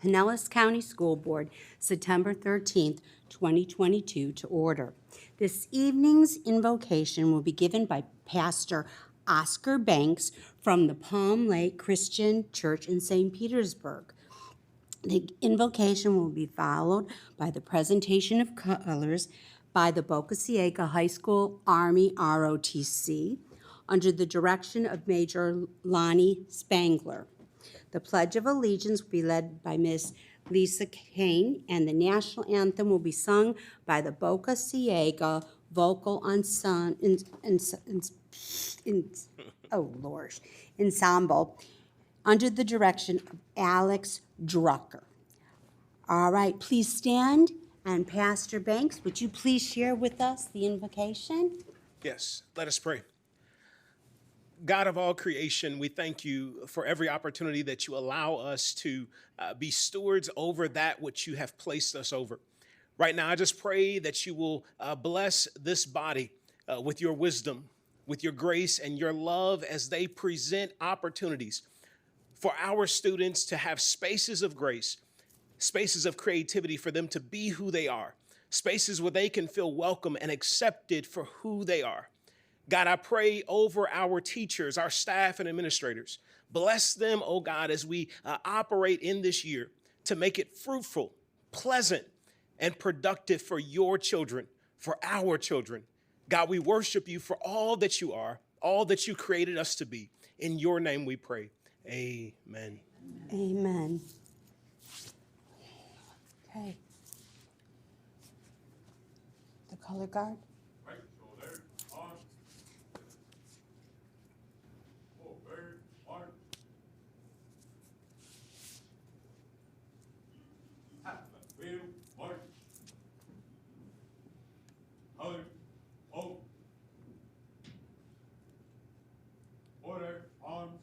Pinellas County School Board, September 13th, 2022, to order. This evening's invocation will be given by Pastor Oscar Banks from the Palm Lake Christian Church in St. Petersburg. The invocation will be followed by the presentation of colors by the Boca Ciega High School Army ROTC under the direction of Major Lonnie Spangler. The Pledge of Allegiance will be led by Ms. Lisa Kane, and the national anthem will be sung by the Boca Ciega Vocal Ensemble under the direction of Alex Drucker. All right, please stand. And Pastor Banks, would you please share with us the invocation? Yes, let us pray. God of all creation, we thank you for every opportunity that you allow us to be stewards over that which you have placed us over. Right now, I just pray that you will bless this body with your wisdom, with your grace and your love as they present opportunities for our students to have spaces of grace, spaces of creativity for them to be who they are, spaces where they can feel welcome and accepted for who they are. God, I pray over our teachers, our staff and administrators. Bless them, oh God, as we operate in this year to make it fruitful, pleasant, and productive for your children, for our children. God, we worship you for all that you are, all that you created us to be. In your name we pray. Amen. Amen. Okay. The color guard. Right shoulder, on. Over, march. Half left wheel, march. Color, hold. Order, arms.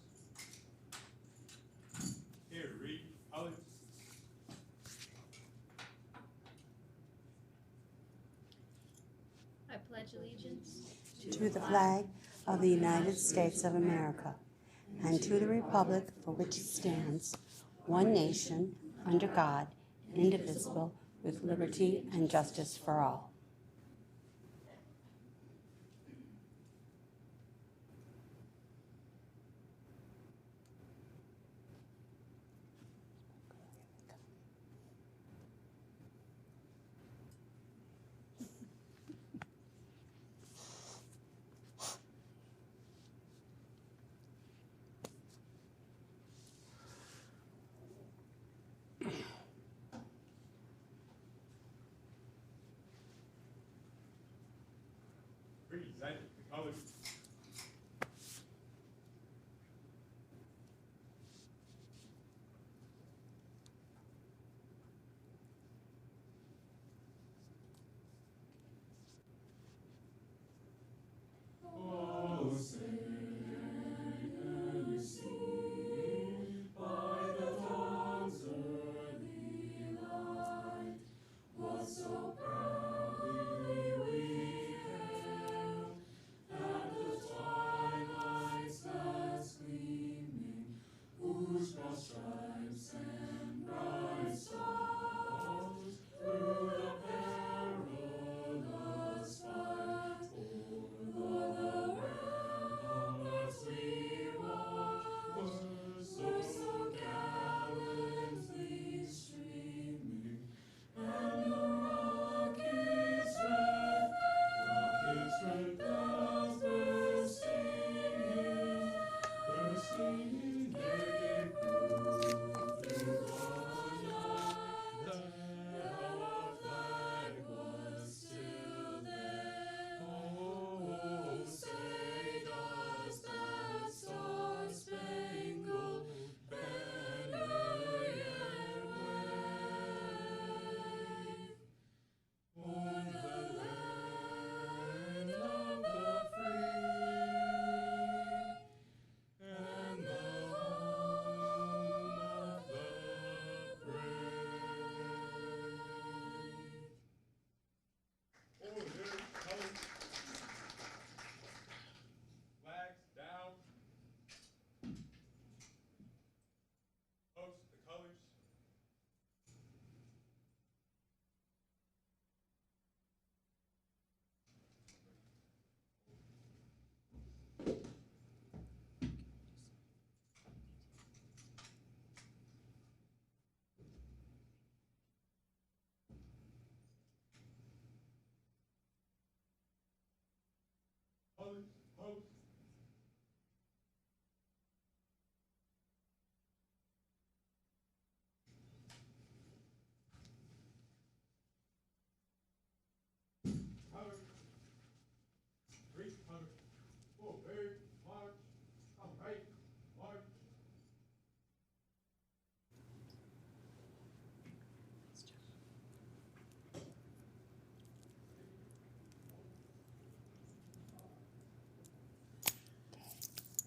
Here, read, color. I pledge allegiance To the flag of the United States of America and to the republic for which it stands, one nation, under God, indivisible, with liberty and justice for all. Present the color.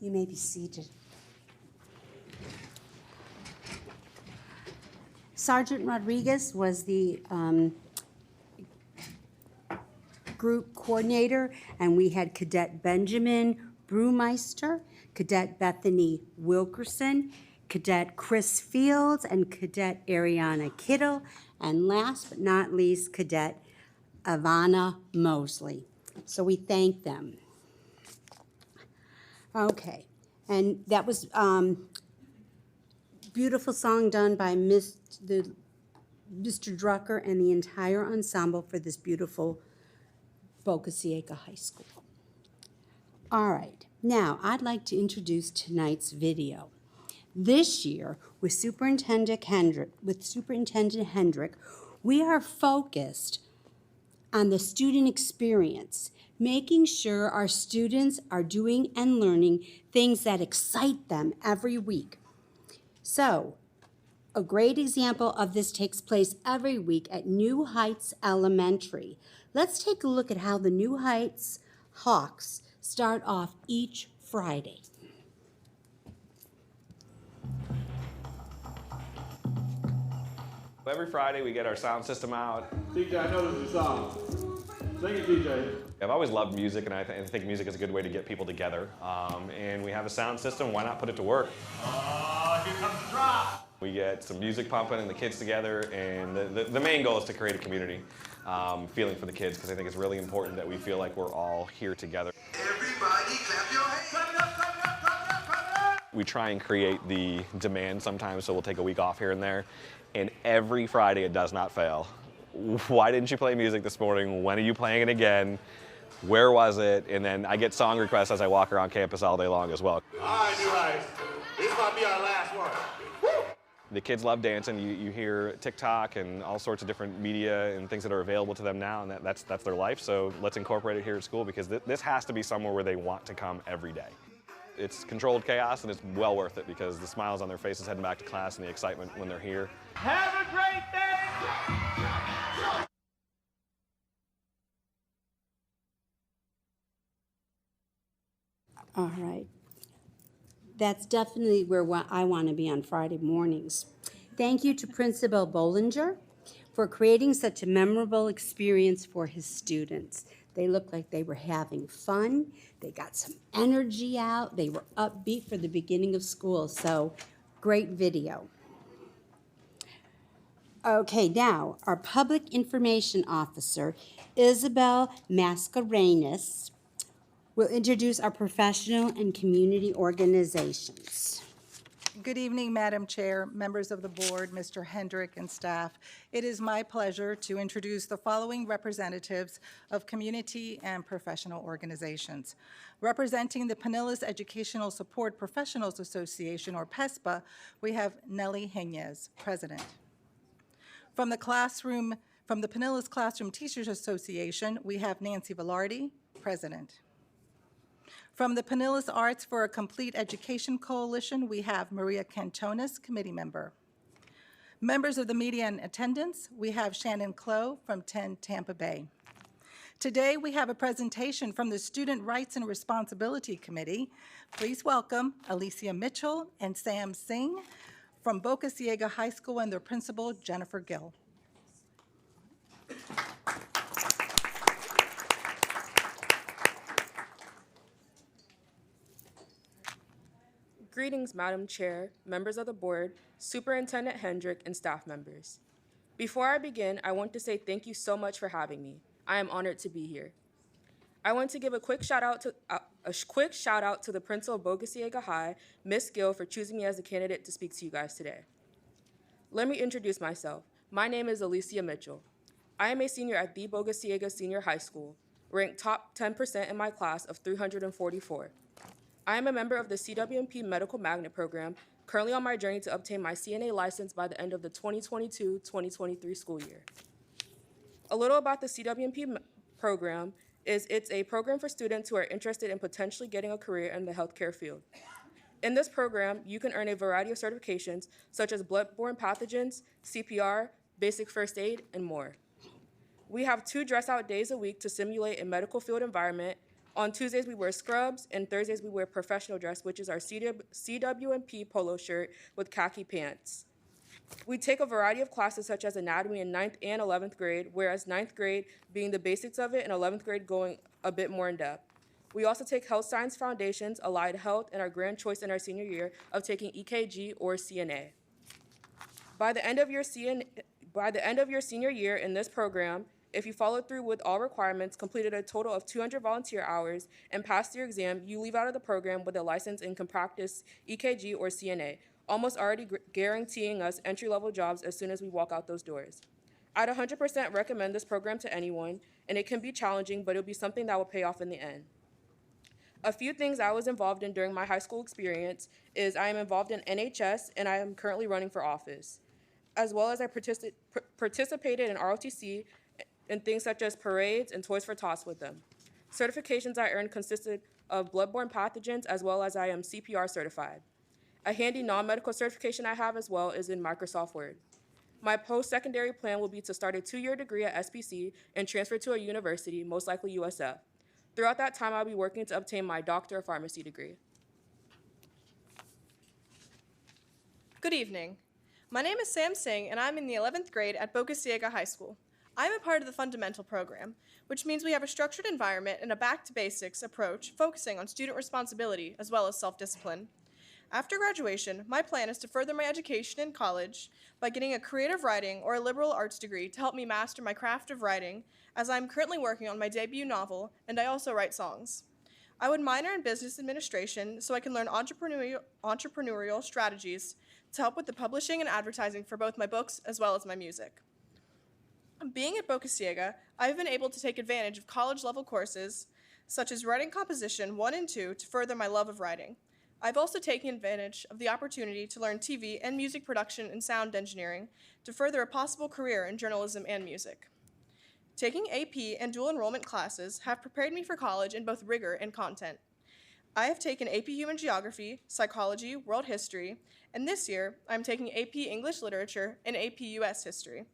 You may be seated. Sergeant Rodriguez was the group coordinator, and we had Cadet Benjamin Brewmeister, Cadet Bethany Wilkerson, Cadet Chris Fields, and Cadet Ariana Kittle, and last but not least, Cadet Ivana Mosley. So we thank them. Okay, and that was beautiful song done by Mr. Drucker and the entire ensemble for this beautiful Boca Ciega High School. All right, now I'd like to introduce tonight's video. This year, with Superintendent Hendrick, we are focused on the student experience, making sure our students are doing and learning things that excite them every week. So, a great example of this takes place every week at New Heights Elementary. Let's take a look at how the New Heights Hawks start off each Friday. Every Friday we get our sound system out. TJ, I know this is a song. Sing it, TJ. I've always loved music, and I think music is a good way to get people together. And we have a sound system, why not put it to work? Here comes the drop. We get some music pumping and the kids together, and the main goal is to create a community feeling for the kids, because I think it's really important that we feel like we're all here together. Everybody clap your hands. Clap it up, clap it up, clap it up, clap it up. We try and create the demand sometimes, so we'll take a week off here and there. And every Friday it does not fail. Why didn't you play music this morning? When are you playing it again? Where was it? And then I get song requests as I walk around campus all day long as well. All right, New Heights. This might be our last one. Woo! The kids love dancing. You hear TikTok and all sorts of different media and things that are available to them now, and that's their life. So let's incorporate it here at school, because this has to be somewhere where they want to come every day. It's controlled chaos, and it's well worth it, because the smiles on their faces heading back to class and the excitement when they're here. Have a great day. All right. That's definitely where I want to be on Friday mornings. Thank you to Principal Bollinger for creating such a memorable experience for his students. They looked like they were having fun. They got some energy out. They were upbeat for the beginning of school. So, great video. Okay, now, our Public Information Officer, Isabel Mascarenas, will introduce our professional and community organizations. Good evening, Madam Chair, members of the board, Mr. Hendrick, and staff. It is my pleasure to introduce the following representatives of community and professional organizations. Representing the Pinellas Educational Support Professionals Association, or PESPA, we have Nellie Henez, President. From the Pinellas Classroom Teachers Association, we have Nancy Velarde, President. From the Pinellas Arts for a Complete Education Coalition, we have Maria Cantonis, committee member. Members of the media in attendance, we have Shannon Clough from 10 Tampa Bay. Today, we have a presentation from the Student Rights and Responsibility Committee. Please welcome Alicia Mitchell and Sam Singh from Boca Ciega High School and their principal, Jennifer Gill. Greetings, Madam Chair, members of the board, Superintendent Hendrick, and staff members. Before I begin, I want to say thank you so much for having me. I am honored to be here. I want to give a quick shout out to the principal of Boca Ciega High, Miss Gill, for choosing me as a candidate to speak to you guys today. Let me introduce myself. My name is Alicia Mitchell. I am a senior at the Boca Ciega Senior High School, ranked top 10% in my class of 344. I am a member of the CWMP Medical Magnet Program, currently on my journey to obtain my CNA license by the end of the 2022-2023 school year. A little about the CWMP program is it's a program for students who are interested in potentially getting a career in the healthcare field. In this program, you can earn a variety of certifications such as bloodborne pathogens, CPR, basic first aid, and more. We have 2 dress-out days a week to simulate a medical field environment, On Tuesdays, we wear scrubs, and Thursdays, we wear professional dress, which is our CW&P polo shirt with khaki pants. We take a variety of classes such as anatomy in 9th and 11th grade, whereas 9th grade being the basics of it and 11th grade going a bit more in depth. We also take health science foundations, allied health, and our grand choice in our senior year of taking EKG or CNA. By the end of your senior year in this program, if you followed through with all requirements, completed a total of 200 volunteer hours, and passed your exam, you leave out of the program with a license and can practice EKG or CNA, almost already guaranteeing us entry-level jobs as soon as we walk out those doors. I'd 100% recommend this program to anyone, and it can be challenging, but it'll be something that will pay off in the end. A few things I was involved in during my high school experience is I am involved in NHS, and I am currently running for office, as well as I participated in ROTC and things such as parades and Toys for Tots with them. Certifications I earned consisted of bloodborne pathogens, as well as I am CPR certified. A handy non-medical certification I have as well is in Microsoft Word. My post-secondary plan will be to start a 2-year degree at SPC and transfer to a university, most likely USF. Throughout that time, I'll be working to obtain my Doctor of Pharmacy degree. Good evening. My name is Sam Singh, and I'm in the 11th grade at Boca Ciega High School. I'm a part of the Fundamental program, which means we have a structured environment and a back-to-basics approach focusing on student responsibility as well as self-discipline. After graduation, my plan is to further my education in college by getting a creative writing or a liberal arts degree to help me master my craft of writing, as I'm currently working on my debut novel, and I also write songs. I would minor in business administration so I can learn entrepreneurial strategies to help with the publishing and advertising for both my books as well as my music. Being at Boca Ciega, I've been able to take advantage of college-level courses, such as Writing Composition 1 and 2, to further my love of writing. I've also taken advantage of the opportunity to learn TV and music production and sound engineering to further a possible career in journalism and music. Taking AP and dual enrollment classes have prepared me for college in both rigor and content. I have taken AP Human Geography, Psychology, World History, and this year I'm taking AP English Literature and AP US History.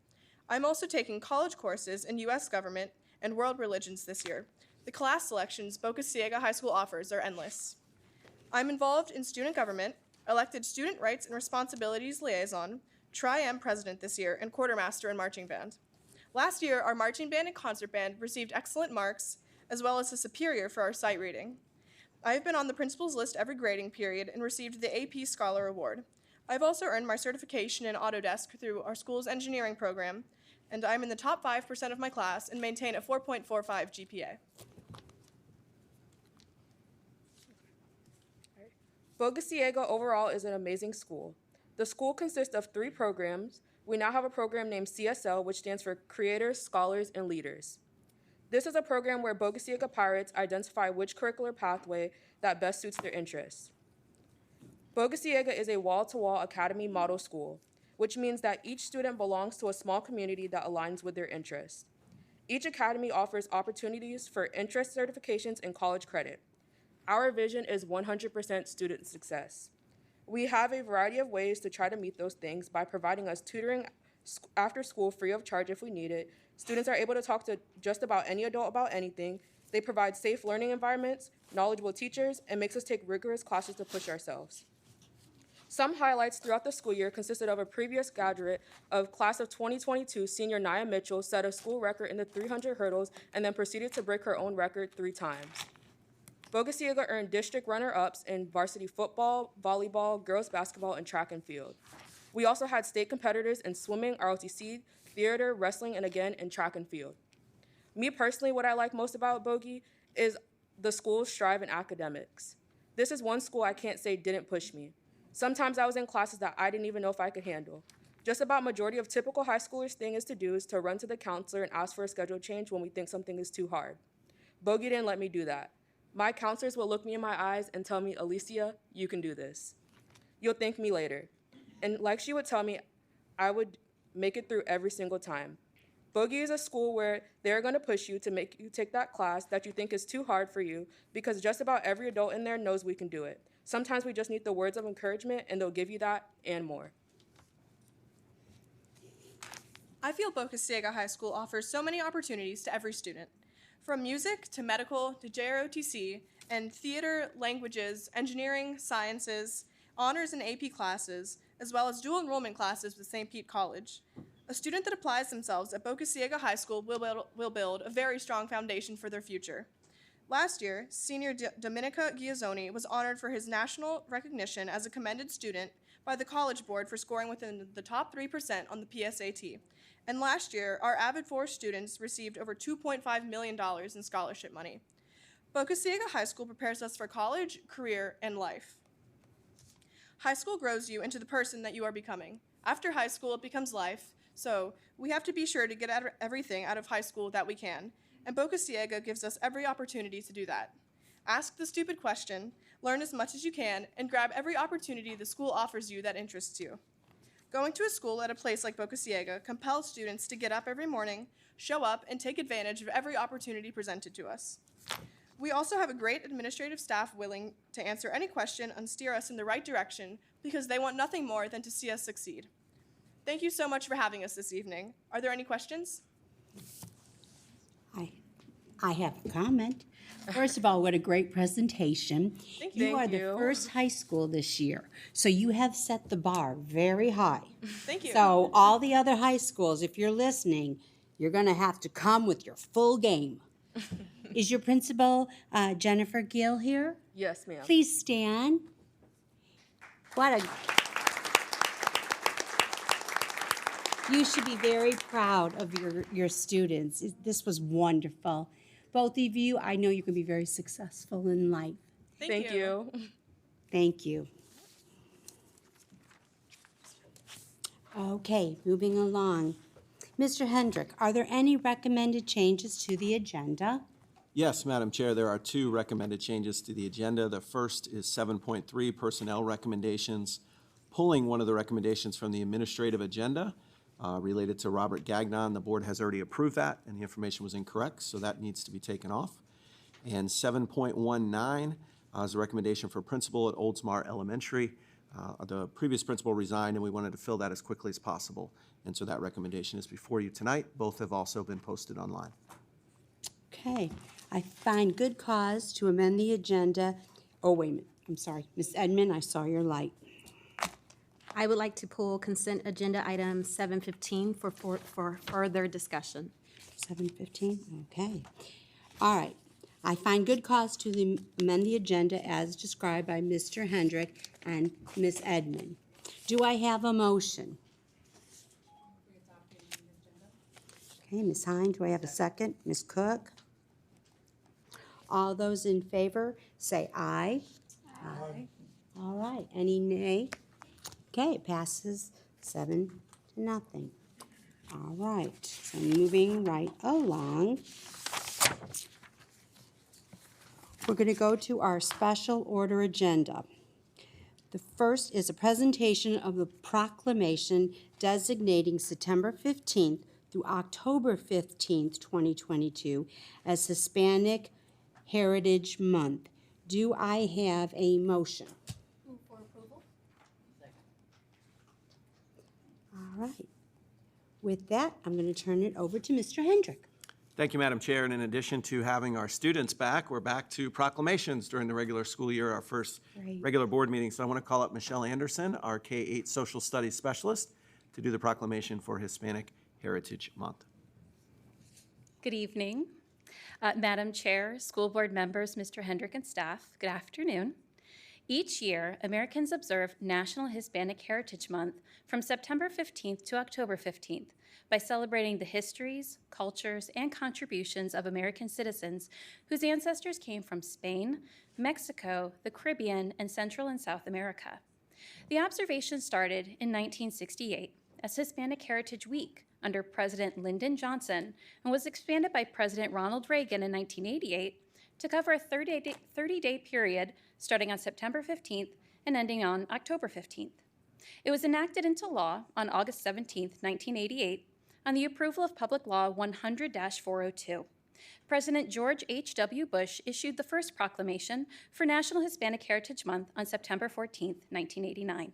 I'm also taking college courses in US Government and World Religions this year. The class selections Boca Ciega High School offers are endless. I'm involved in student government, elected Student Rights and Responsibilities Liaison, Tri-M President this year, and Quartermaster in Marching Band. Last year, our marching band and concert band received excellent marks, as well as a superior for our sight reading. I've been on the principal's list every grading period and received the AP Scholar Award. I've also earned my certification in Autodesk through our school's engineering program, and I'm in the top 5% of my class and maintain a 4.45 GPA. Boca Ciega overall is an amazing school. The school consists of 3 programs. We now have a program named CSL, which stands for Creators, Scholars, and Leaders. This is a program where Boca Ciega Pirates identify which curricular pathway that best suits their interests. Boca Ciega is a wall-to-wall academy model school, which means that each student belongs to a small community that aligns with their interests. Each academy offers opportunities for interest certifications and college credit. Our vision is 100% student success. We have a variety of ways to try to meet those things by providing us tutoring after school free of charge if we need it. Students are able to talk to just about any adult about anything. They provide safe learning environments, knowledgeable teachers, and makes us take rigorous classes to push ourselves. Some highlights throughout the school year consisted of a previous graduate of class of 2022, senior Nia Mitchell, set a school record in the 300 hurdles and then proceeded to break her own record 3 times. Boca Ciega earned district runner-ups in varsity football, volleyball, girls basketball, and track and field. We also had state competitors in swimming, ROTC, theater, wrestling, and again in track and field. Me personally, what I like most about Bogie is the school's strive in academics. This is one school I can't say didn't push me. Sometimes I was in classes that I didn't even know if I could handle. Just about majority of typical high schoolers' thing is to run to the counselor and ask for a schedule change when we think something is too hard. Bogie didn't let me do that. My counselors will look me in my eyes and tell me, Alicia, you can do this. You'll thank me later. And like she would tell me, I would make it through every single time. Bogie is a school where they're going to push you to make you take that class that you think is too hard for you, because just about every adult in there knows we can do it. Sometimes we just need the words of encouragement, and they'll give you that and more. I feel Boca Ciega High School offers so many opportunities to every student. From music to medical to JROTC and theater, languages, engineering, sciences, honors and AP classes, as well as dual enrollment classes with St. Pete College. A student that applies themselves at Boca Ciega High School will build a very strong foundation for their future. Last year, senior Dominica Giazzoni was honored for his national recognition as a commended student by the College Board for scoring within the top 3% on the PSAT. And last year, our Avid Force students received over $2.5 million in scholarship money. Boca Ciega High School prepares us for college, career, and life. High school grows you into the person that you are becoming. After high school, it becomes life, so we have to be sure to get everything out of high school that we can, and Boca Ciega gives us every opportunity to do that. Ask the stupid question, learn as much as you can, and grab every opportunity the school offers you that interests you. Going to a school at a place like Boca Ciega compels students to get up every morning, show up, and take advantage of every opportunity presented to us. We also have a great administrative staff willing to answer any question and steer us in the right direction because they want nothing more than to see us succeed. Thank you so much for having us this evening. Are there any questions? I have a comment. First of all, what a great presentation. Thank you. You are the first high school this year, so you have set the bar very high. Thank you. So all the other high schools, if you're listening, you're going to have to come with your full game. Is your principal, Jennifer Gill, here? Yes, ma'am. Please stand. You should be very proud of your students. This was wonderful. Both of you, I know you can be very successful in life. Thank you. Thank you. Okay, moving along. Mr. Hendrick, are there any recommended changes to the agenda? Yes, Madam Chair, there are two recommended changes to the agenda. The first is 7.3, personnel recommendations, pulling one of the recommendations from the administrative agenda related to Robert Gagnon. The board has already approved that, and the information was incorrect, so that needs to be taken off. And 7.19 is a recommendation for principal at Oldsmar Elementary. The previous principal resigned, and we wanted to fill that as quickly as possible. And so that recommendation is before you tonight. Both have also been posted online. Okay, I find good cause to amend the agenda. Oh, wait a minute, I'm sorry. Ms. Edmond, I saw your light. I would like to pull consent agenda item 715 for further discussion. 7:15, okay. All right, I find good cause to amend the agenda as described by Mr. Hendrick and Ms. Edmond. Do I have a motion? Okay, Ms. Hine, do I have a second? Ms. Cook? All those in favor, say aye. Aye. All right, any nay? Okay, it passes 7-0. All right, so moving right along. We're going to go to our special order agenda. The first is a presentation of the proclamation designating September 15th through October 15th, 2022 as Hispanic Heritage Month. Do I have a motion? Move for approval. All right. With that, I'm going to turn it over to Mr. Hendrick. Thank you, Madam Chair. And in addition to having our students back, we're back to proclamations during the regular school year, our first Great. regular board meeting. So I want to call up Michelle Anderson, our K-8 Social Studies Specialist, to do the proclamation for Hispanic Heritage Month. Good evening. Madam Chair, school board members, Mr. Hendrick and staff, good afternoon. Each year, Americans observe National Hispanic Heritage Month from September 15th to October 15th by celebrating the histories, cultures, and contributions of American citizens whose ancestors came from Spain, Mexico, the Caribbean, and Central and South America. The observation started in 1968 as Hispanic Heritage Week under President Lyndon Johnson and was expanded by President Ronald Reagan in 1988 to cover a 30-day period starting on September 15th and ending on October 15th. It was enacted into law on August 17th, 1988, on the approval of Public Law 100-402. President George H.W. Bush issued the first proclamation for National Hispanic Heritage Month on September 14th, 1989.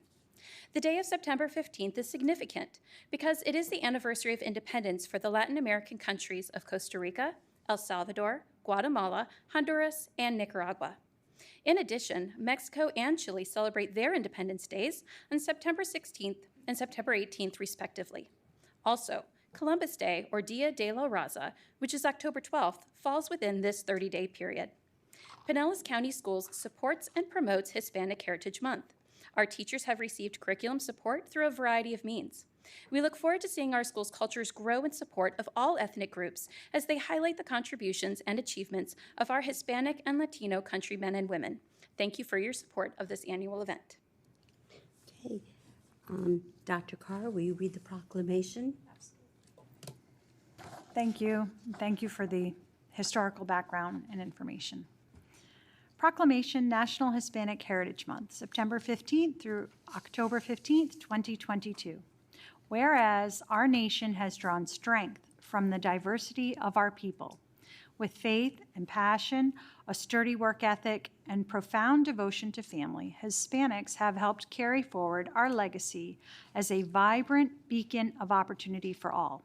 The day of September 15th is significant because it is the anniversary of independence for the Latin American countries of Costa Rica, El Salvador, Guatemala, Honduras, and Nicaragua. In addition, Mexico and Chile celebrate their Independence Days on September 16th and September 18th, respectively. Also, Columbus Day, or Dia de la Raza, which is October 12th, falls within this 30-day period. Pinellas County Schools supports and promotes Hispanic Heritage Month. Our teachers have received curriculum support through a variety of means. We look forward to seeing our school's cultures grow in support of all ethnic groups as they highlight the contributions and achievements of our Hispanic and Latino countrymen and women. Thank you for your support of this annual event. Okay. Dr. Carr, will you read the proclamation? Thank you. Thank you for the historical background and information. Proclamation National Hispanic Heritage Month, September 15th through October 15th, 2022. Whereas our nation has drawn strength from the diversity of our people, with faith and passion, a sturdy work ethic, and profound devotion to family, Hispanics have helped carry forward our legacy as a vibrant beacon of opportunity for all.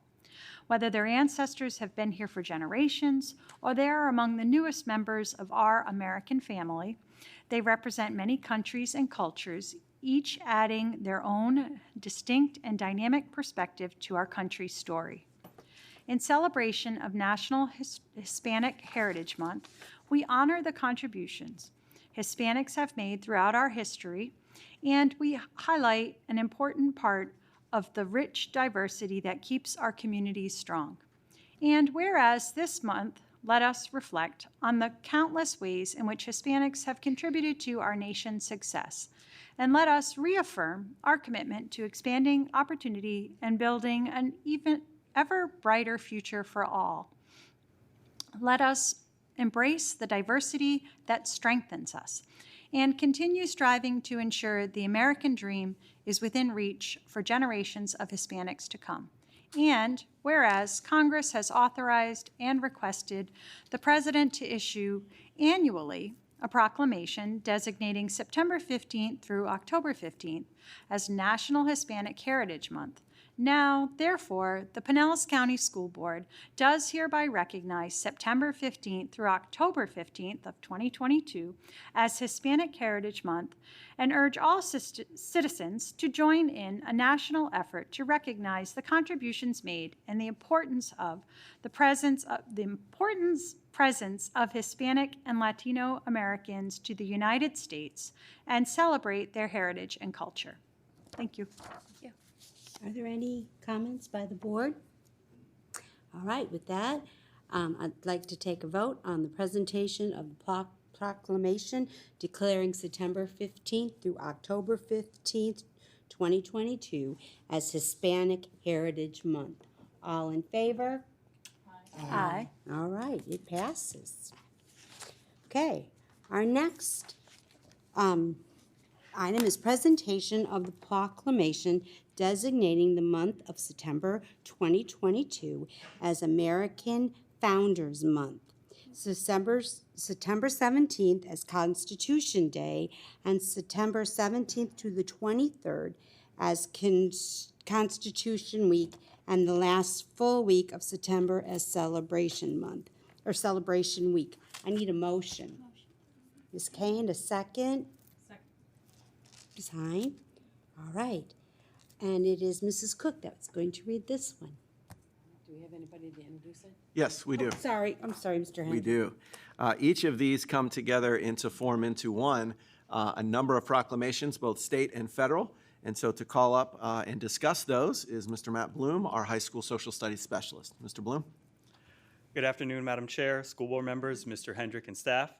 Whether their ancestors have been here for generations or they are among the newest members of our American family, they represent many countries and cultures, each adding their own distinct and dynamic perspective to our country's story. In celebration of National Hispanic Heritage Month, we honor the contributions Hispanics have made throughout our history, and we highlight an important part of the rich diversity that keeps our communities strong. And whereas this month, let us reflect on the countless ways in which Hispanics have contributed to our nation's success, and let us reaffirm our commitment to expanding opportunity and building an even ever brighter future for all. Let us embrace the diversity that strengthens us and continue striving to ensure the American dream is within reach for generations of Hispanics to come. And whereas Congress has authorized and requested the President to issue annually a proclamation designating September 15th through October 15th as National Hispanic Heritage Month. Now, therefore, the Pinellas County School Board does hereby recognize September 15th through October 15th of 2022 as Hispanic Heritage Month and urge all citizens to join in a national effort to recognize the contributions made and the importance presence of Hispanic and Latino Americans to the United States and celebrate their heritage and culture. Thank you. Thank you. Are there any comments by the board? All right, with that, I'd like to take a vote on the presentation of the proclamation declaring September 15th through October 15th, 2022 as Hispanic Heritage Month. All in favor? Aye. All right, it passes. Okay, our next item is presentation of the proclamation designating the month of September 2022 as American Founders Month. September 17th as Constitution Day, and September 17th to the 23rd as Constitution Week, and the last full week of September as Celebration Month, or Celebration Week. I need a motion. Ms. Kane, a second? Second. Ms. Hine? All right. And it is Mrs. Cook that's going to read this one. Do we have anybody to introduce it? Yes, we do. Sorry, I'm sorry, Mr. Henry. We do. Each of these come together to form into one, a number of proclamations, both state and federal. And so to call up and discuss those is Mr. Matt Bloom, our high school social studies specialist. Mr. Bloom? Good afternoon, Madam Chair, school board members, Mr. Hendrick, and staff.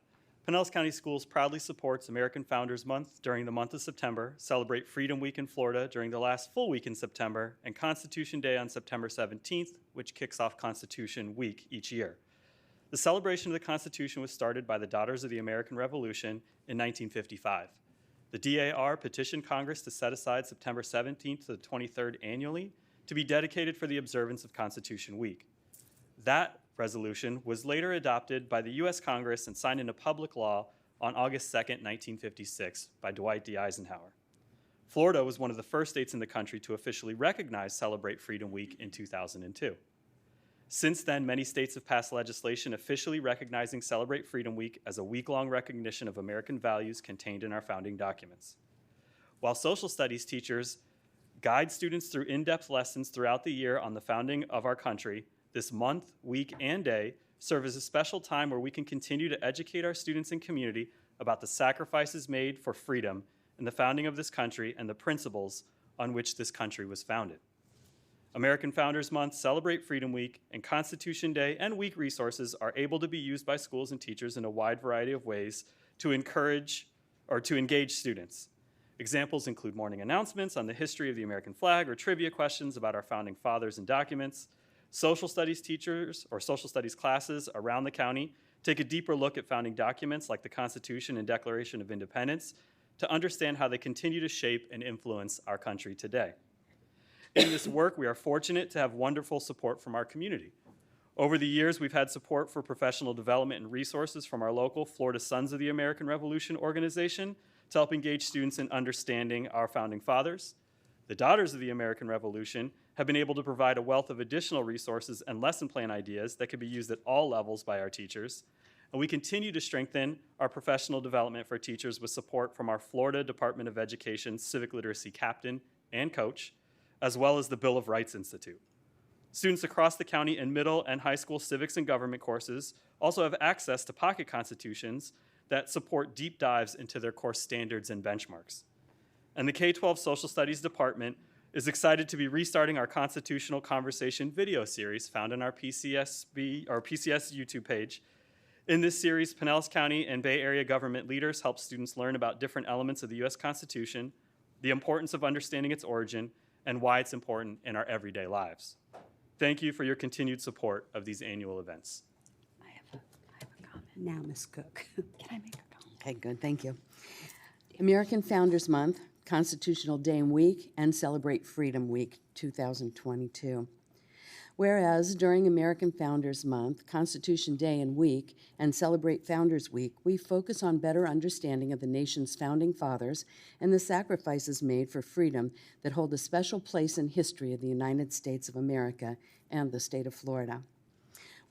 Pinellas County Schools proudly supports American Founders Month during the month of September, celebrate Freedom Week in Florida during the last full week in September, and Constitution Day on September 17th, which kicks off Constitution Week each year. The celebration of the Constitution was started by the Daughters of the American Revolution in 1955. The DAR petitioned Congress to set aside September 17th to the 23rd annually to be dedicated for the observance of Constitution Week. That resolution was later adopted by the U.S. Congress and signed into public law on August 2nd, 1956 by Dwight D. Eisenhower. Florida was one of the first states in the country to officially recognize Celebrate Freedom Week in 2002. Since then, many states have passed legislation officially recognizing Celebrate Freedom Week as a week-long recognition of American values contained in our founding documents. While social studies teachers guide students through in-depth lessons throughout the year on the founding of our country, this month, week, and day serve as a special time where we can continue to educate our students and community about the sacrifices made for freedom in the founding of this country and the principles on which this country was founded. American Founders Month, Celebrate Freedom Week, and Constitution Day and week resources are able to be used by schools and teachers in a wide variety of ways to encourage or to engage students. Examples include morning announcements on the history of the American flag or trivia questions about our founding fathers and documents. Social studies teachers or social studies classes around the county take a deeper look at founding documents like the Constitution and Declaration of Independence to understand how they continue to shape and influence our country today. In this work, we are fortunate to have wonderful support from our community. Over the years, we've had support for professional development and resources from our local Florida Sons of the American Revolution organization to help engage students in understanding our founding fathers. The Daughters of the American Revolution have been able to provide a wealth of additional resources and lesson plan ideas that can be used at all levels by our teachers. And we continue to strengthen our professional development for teachers with support from our Florida Department of Education Civic Literacy Captain and Coach, as well as the Bill of Rights Institute. Students across the county in middle and high school civics and government courses also have access to pocket constitutions that support deep dives into their course standards and benchmarks. And the K-12 Social Studies Department is excited to be restarting our Constitutional Conversation video series found on our PCS YouTube page. In this series, Pinellas County and Bay Area government leaders help students learn about different elements of the U.S. Constitution, the importance of understanding its origin, and why it's important in our everyday lives. Thank you for your continued support of these annual events. I have a comment. Now, Ms. Cook. Can I make a comment? Okay, good, thank you. American Founders Month, Constitutional Day and Week, and Celebrate Freedom Week 2022. Whereas during American Founders Month, Constitution Day and Week, and Celebrate Founders Week, we focus on better understanding of the nation's founding fathers and the sacrifices made for freedom that hold a special place in history of the United States of America and the state of Florida.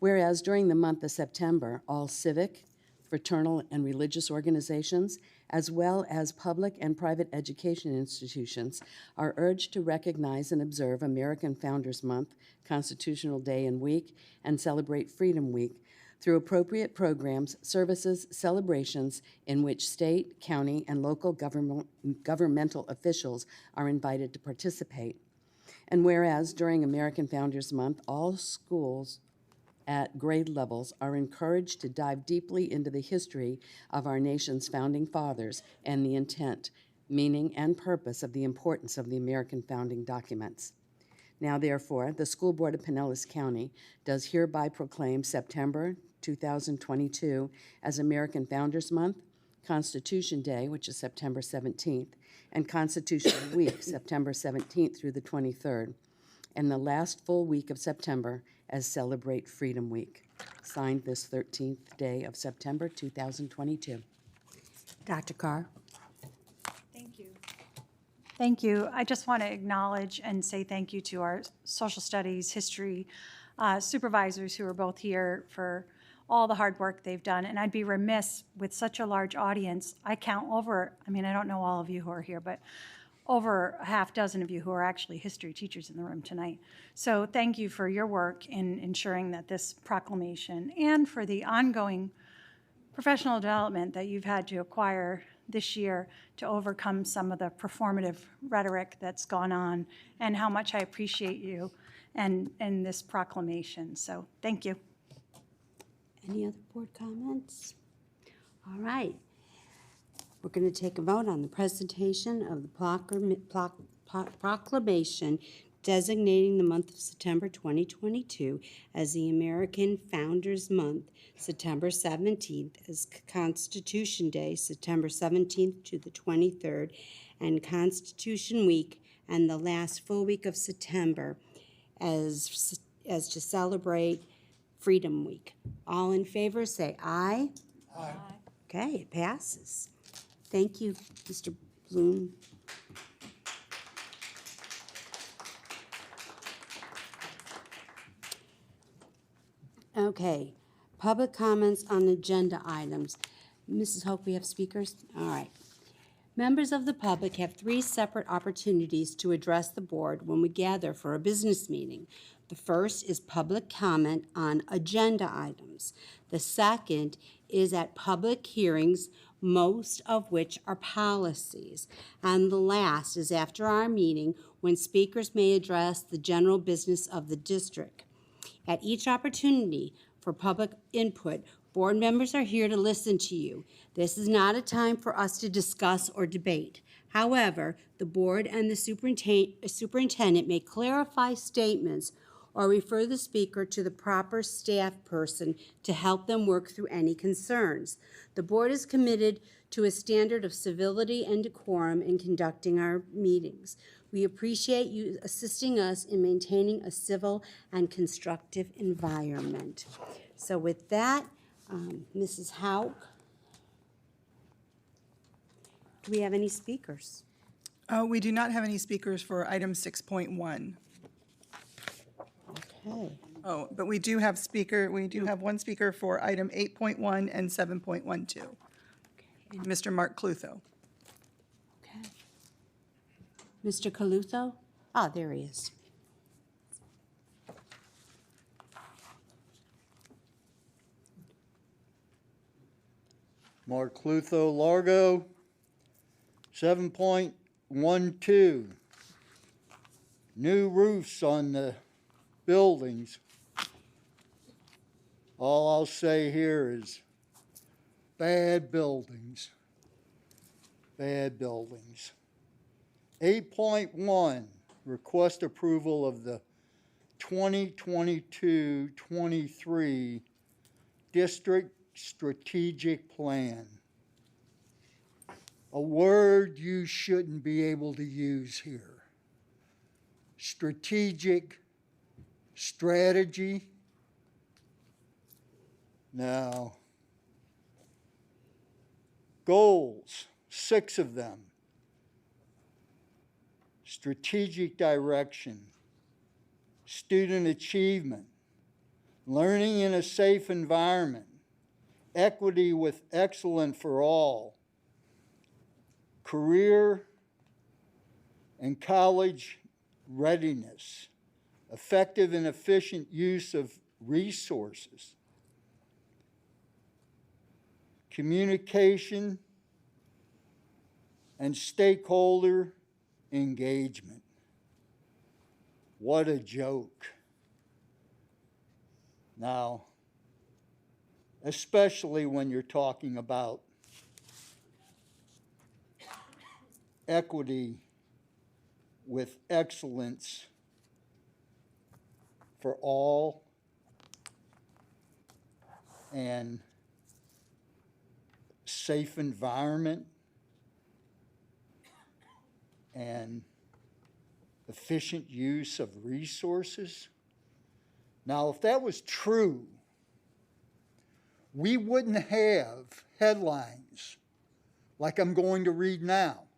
Whereas during the month of September, all civic, fraternal, and religious organizations, as well as public and private education institutions, are urged to recognize and observe American Founders Month, Constitutional Day and Week, and Celebrate Freedom Week through appropriate programs, services, celebrations in which state, county, and local governmental officials are invited to participate. And whereas during American Founders Month, all schools at grade levels are encouraged to dive deeply into the history of our nation's founding fathers and the intent, meaning, and purpose of the importance of the American founding documents. Now, therefore, the School Board of Pinellas County does hereby proclaim September 2022 as American Founders Month, Constitution Day, which is September 17th, and Constitution Week, September 17th through the 23rd, and the last full week of September as Celebrate Freedom Week. Signed this 13th day of September 2022. Dr. Carr? Thank you. Thank you. I just want to acknowledge and say thank you to our social studies, history supervisors who are both here for all the hard work they've done. And I'd be remiss with such a large audience. I count over, I mean, I don't know all of you who are here, but over a half dozen of you who are actually history teachers in the room tonight. So thank you for your work in ensuring that this proclamation and for the ongoing professional development that you've had to acquire this year to overcome some of the performative rhetoric that's gone on, and how much I appreciate you and this proclamation. So thank you. Any other board comments? All right. We're going to take a vote on the presentation of the proclamation designating the month of September 2022 as the American Founders Month, September 17th as Constitution Day, September 17th to the 23rd, and Constitution Week, and the last full week of September as to celebrate Freedom Week. All in favor say aye. Aye. Okay, it passes. Thank you, Mr. Bloom. Okay, public comments on agenda items. Mrs. Hope, we have speakers? All right. Members of the public have 3 separate opportunities to address the board when we gather for a business meeting. The first is public comment on agenda items. The second is at public hearings, most of which are policies. And the last is after our meeting, when speakers may address the general business of the district. At each opportunity for public input, board members are here to listen to you. This is not a time for us to discuss or debate. However, the board and the superintendent may clarify statements or refer the speaker to the proper staff person to help them work through any concerns. The board is committed to a standard of civility and decorum in conducting our meetings. We appreciate you assisting us in maintaining a civil and constructive environment. So with that, Mrs. Hauk, do we have any speakers? We do not have any speakers for item 6.1. Okay. Oh, but we do have one speaker for item 8.1 and 7.12. Mr. Mark Clutho. Okay. Mr. Calutho? Ah, there he is. Mark Clutho, Largo, 7.12. New roofs on the buildings. All I'll say here is bad buildings. Bad buildings. 8.1, request approval of the 2022-23 district strategic plan. A word you shouldn't be able to use here. Strategic, strategy. Now, goals, 6 of them. Strategic direction, student achievement, learning in a safe environment, equity with excellence for all, career and college readiness, effective and efficient use of resources, communication and stakeholder engagement. What a joke. Now, especially when you're talking about equity with excellence for all and safe environment and efficient use of resources. Now, if that was true, we wouldn't have headlines like I'm going to read now.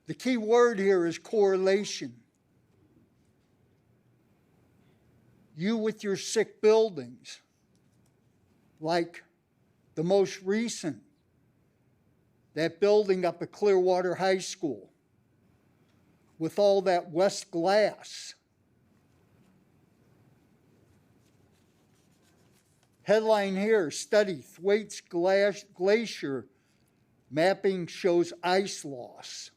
The key word here is correlation. You with your sick buildings, like the most recent, that building up at Clearwater High School with all that West glass. Headline here, study, Thwaites Glacier mapping shows ice loss.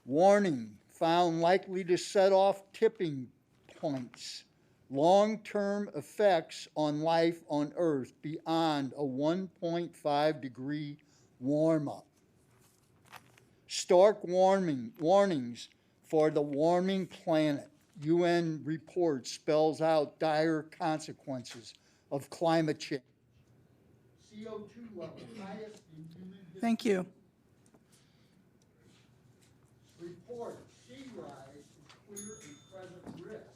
Warning, found likely to set off tipping points. Long-term effects on life on Earth beyond a 1.5 degree warm-up. Stark warnings for the warming planet. UN report spells out dire consequences of climate change. CO2 level highest in human history. Thank you. Report, sea rise is clear and present risk.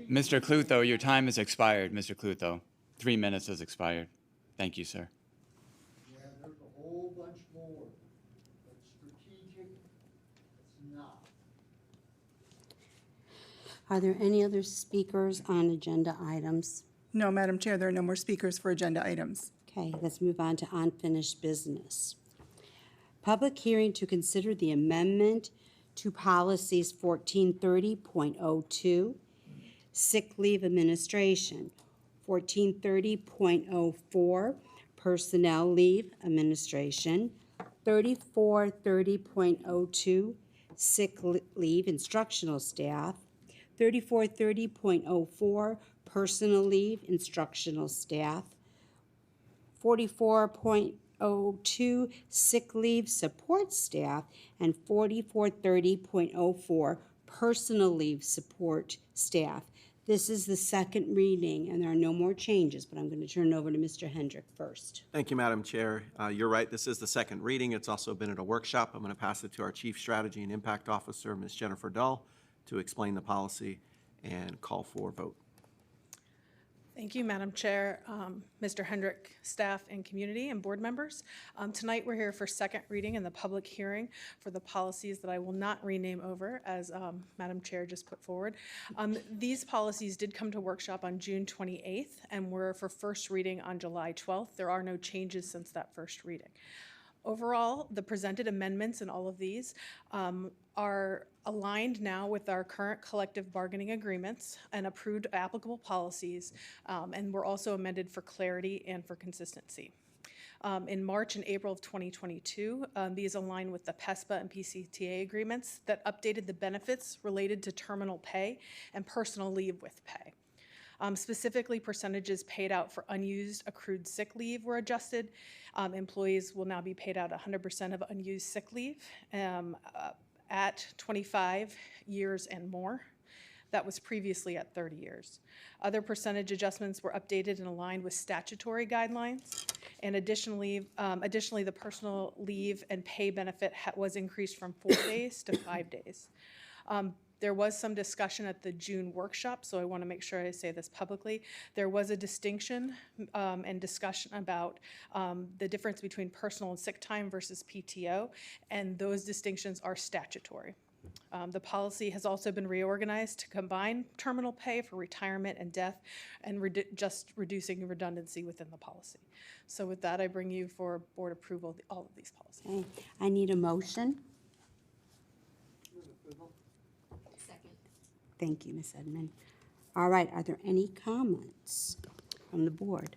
Mr. Clutho, your time has expired, Mr. Clutho. 3 minutes has expired. Thank you, sir. Yeah, there's a whole bunch more, but strategic, it's not. Are there any other speakers on agenda items? No, Madam Chair, there are no more speakers for agenda items. Okay, let's move on to unfinished business. Public hearing to consider the amendment to policies 1430.02, sick leave administration, 1430.04, personnel leave administration, 3430.02, sick leave instructional staff, 3430.04, personal leave instructional staff, 44.02 sick leave support staff, and 4430.04 personal leave support staff. This is the second reading, and there are no more changes, but I'm going to turn it over to Mr. Hendrick first. Thank you, Madam Chair. You're right, this is the second reading. It's also been at a workshop. I'm going to pass it to our Chief Strategy and Impact Officer, Ms. Jennifer Dull, to explain the policy and call for vote. Thank you, Madam Chair, Mr. Hendrick, staff, and community and board members. Tonight, we're here for second reading and the public hearing for the policies that I will not rename over, as Madam Chair just put forward. These policies did come to workshop on June 28th and were for first reading on July 12th. There are no changes since that first reading. Overall, the presented amendments in all of these are aligned now with our current collective bargaining agreements and approved applicable policies, and were also amended for clarity and for consistency. In March and April of 2022, these align with the PESPA and PCTA agreements that updated the benefits related to terminal pay and personal leave with pay. Specifically, percentages paid out for unused accrued sick leave were adjusted. Employees will now be paid out 100% of unused sick leave at 25 years and more. That was previously at 30 years. Other percentage adjustments were updated and aligned with statutory guidelines. And additionally, the personal leave and pay benefit was increased from 4 days to 5 days. There was some discussion at the June workshop, so I want to make sure I say this publicly. There was a distinction and discussion about the difference between personal and sick time versus PTO, and those distinctions are statutory. The policy has also been reorganized to combine terminal pay for retirement and death and just reducing redundancy within the policy. So with that, I bring you for board approval all of these policies. Okay, I need a motion. Thank you, Ms. Edmond. All right, are there any comments from the board?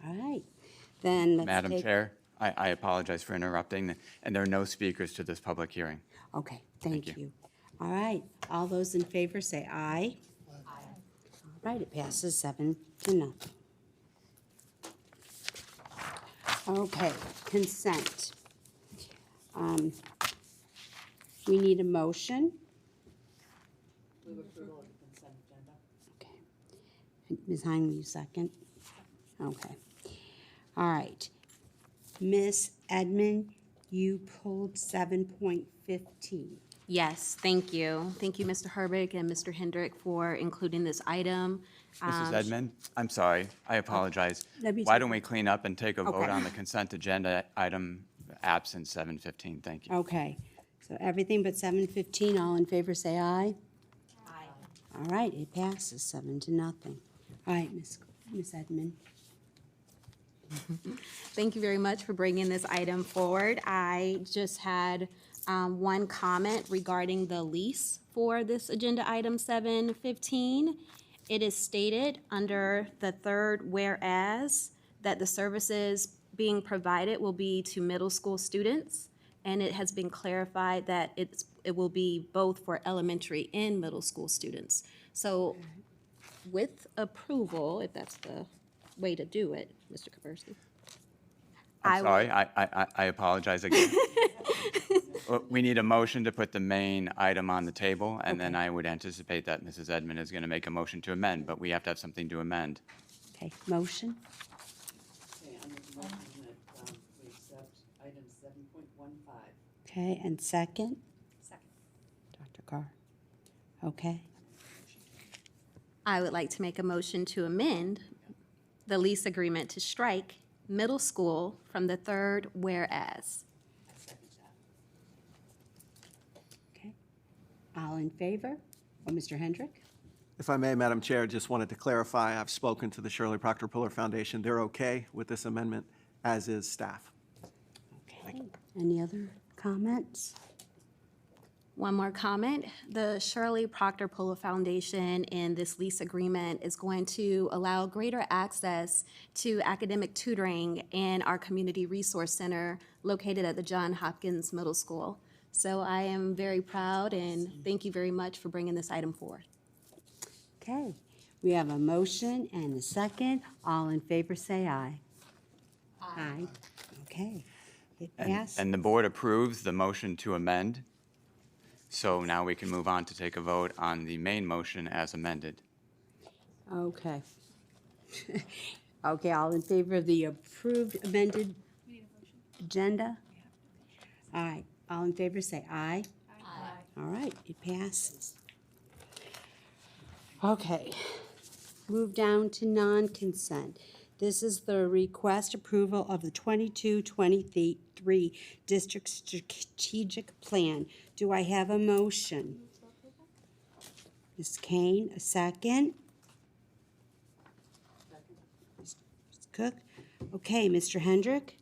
All right, then let's Madam take... Chair, I apologize for interrupting, and there are no speakers to this public hearing. Okay, thank you. All right, all those in favor say aye. Aye. All right, it passes 7-0. Okay, consent. We need a motion. Move approval of the consent agenda. Okay. Ms. Hine, will you second? Okay. All right. Ms. Edmond, you pulled 7.15. Yes, thank you. Thank you, Mr. Herbig and Mr. Hendrick, for including this item. Mrs. Edmond, I'm sorry, I apologize. Why don't we clean up and take a vote on the consent agenda item absent 7:15? Thank you. Okay. So everything but 7:15, all in favor say aye. Aye. All right, it passes 7-0. All right, Ms. Edmond. Thank you very much for bringing this item forward. I just had one comment regarding the lease for this agenda item 7:15. It is stated under the third whereas that the services being provided will be to middle school students, and it has been clarified that it will be both for elementary and middle school students. So with approval, if that's the way to do it, Mr. Kapersky. I'm sorry, I apologize again. We need a motion to put the main item on the table, and then I would anticipate that Mrs. Edmond is going to make a motion to amend, but we have to have something to amend. Okay, motion. Okay, I make a motion that we accept item 7.15. Okay, and second? Second. Dr. Carr. Okay. I would like to make a motion to amend the lease agreement to strike middle school from the third whereas. Okay. All in favor? Mr. Hendrick? If I may, Madam Chair, just wanted to clarify, I've spoken to the Shirley Proctor Puller Foundation. They're okay with this amendment, as is staff. Okay. Any other comments? One more comment. The Shirley Proctor Puller Foundation in this lease agreement is going to allow greater access to academic tutoring in our Community Resource Center located at the Johns Hopkins Middle School. So I am very proud and thank you very much for bringing this item forward. Okay, we have a motion and a second. All in favor say aye. Aye. Okay, it passed. And the board approves the motion to amend. So now we can move on to take a vote on the main motion as amended. Okay. Okay, all in favor of the approved amended agenda? All right, all in favor say aye. Aye. All right, it passes. Okay, move down to non-consent. This is the request approval of the 22-23 District Strategic Plan. Do I have a motion? Ms. Kane, a second? Ms. Cook? Okay, Mr. Hendrick?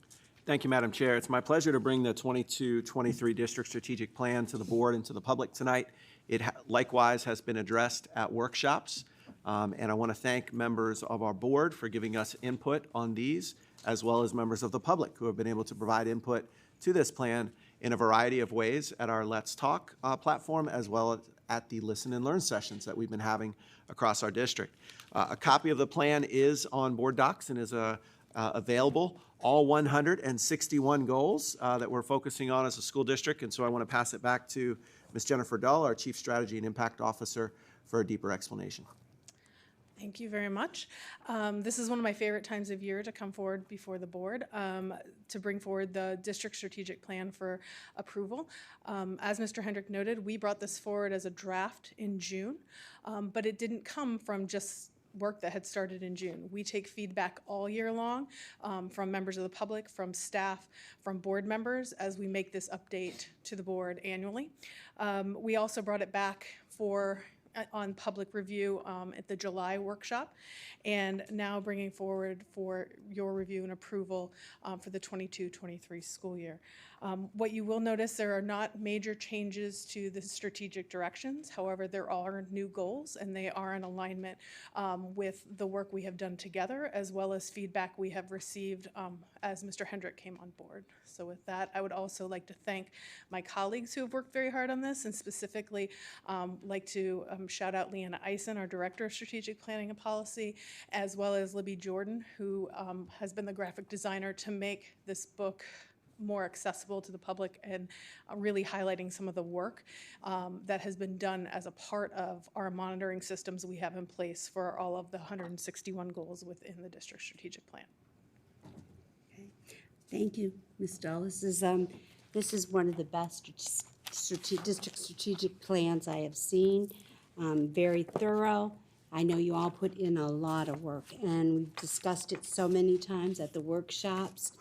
Thank you, Madam Chair. It's my pleasure to bring the 22-23 District Strategic Plan to the board and to the public tonight. It likewise has been addressed at workshops, and I want to thank members of our board for giving us input on these, as well as members of the public who have been able to provide input to this plan in a variety of ways at our Let's Talk platform, as well as at the Listen and Learn sessions that we've been having across our district. A copy of the plan is on board docs and is available. All 161 goals that we're focusing on as a school district, and so I want to pass it back to Ms. Jennifer Dull, our Chief Strategy and Impact Officer, for a deeper explanation. Thank you very much. This is one of my favorite times of year to come forward before the board to bring forward the district strategic plan for approval. As Mr. Hendrick noted, we brought this forward as a draft in June, but it didn't come from just work that had started in June. We take feedback all year long from members of the public, from staff, from board members as we make this update to the board annually. We also brought it back on public review at the July workshop, and now bringing forward for your review and approval for the 22-23 school year. What you will notice, there are not major changes to the strategic directions. However, there are new goals, and they are in alignment with the work we have done together, as well as feedback we have received as Mr. Hendrick came on board. So with that, I would also like to thank my colleagues who have worked very hard on this, and specifically like to shout out Leanna Eisen, our Director of Strategic Planning and Policy, as well as Libby Jordan, who has been the graphic designer to make this book more accessible to the public and really highlighting some of the work that has been done as a part of our monitoring systems we have in place for all of the 161 goals within the district strategic plan. Okay. Thank you, Ms. Dull. This is one of the best district strategic plans I have seen. Very thorough. I know you all put in a lot of work, and we've discussed it so many times at the workshops.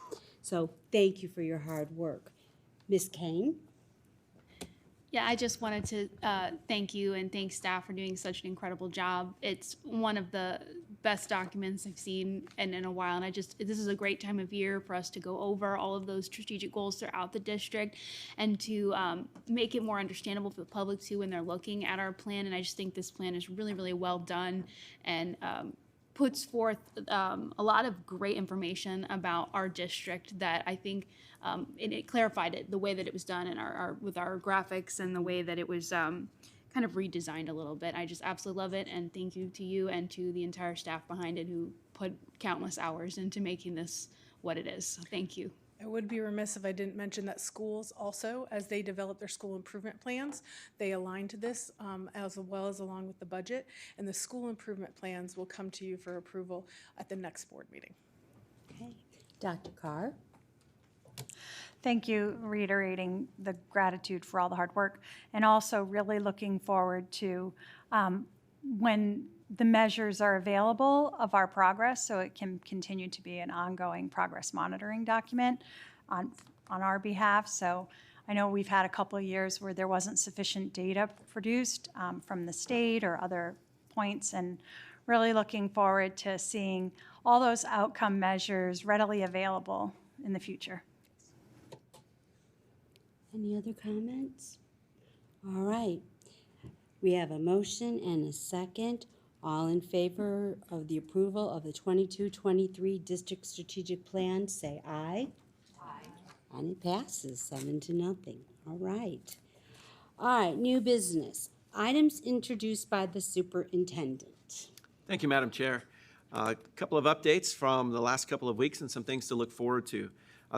So thank you for your hard work. Ms. Kane? Yeah, I just wanted to thank you and thank staff for doing such an incredible job. It's one of the best documents I've seen in a while, and this is a great time of year for us to go over all of those strategic goals throughout the district and to make it more understandable for the public too when they're looking at our plan. And I just think this plan is really, really well done and puts forth a lot of great information about our district that I think it clarified it the way that it was done in with our graphics and the way that it was kind of redesigned a little bit. I just absolutely love it, and thank you to you and to the entire staff behind it who put countless hours into making this what it is. So thank you. I would be remiss if I didn't mention that schools also, as they develop their school improvement plans, they align to this as well as along with the budget, and the school improvement plans will come to you for approval at the next board meeting. Okay. Dr. Carr? Thank you, reiterating the gratitude for all the hard work, and also really looking forward to when the measures are available of our progress, so it can continue to be an ongoing progress monitoring document on our behalf. So I know we've had a couple of years where there wasn't sufficient data produced from the state or other points, and really looking forward to seeing all those outcome measures readily available in the future. Any other comments? All right. We have a motion and a second. All in favor of the approval of the 22-23 District Strategic Plan, say aye. Aye. And it passes 7-0. All right. All right, new business. Items introduced by the superintendent. Thank you, Madam Chair. A couple of updates from the last couple of weeks and some things to look forward to.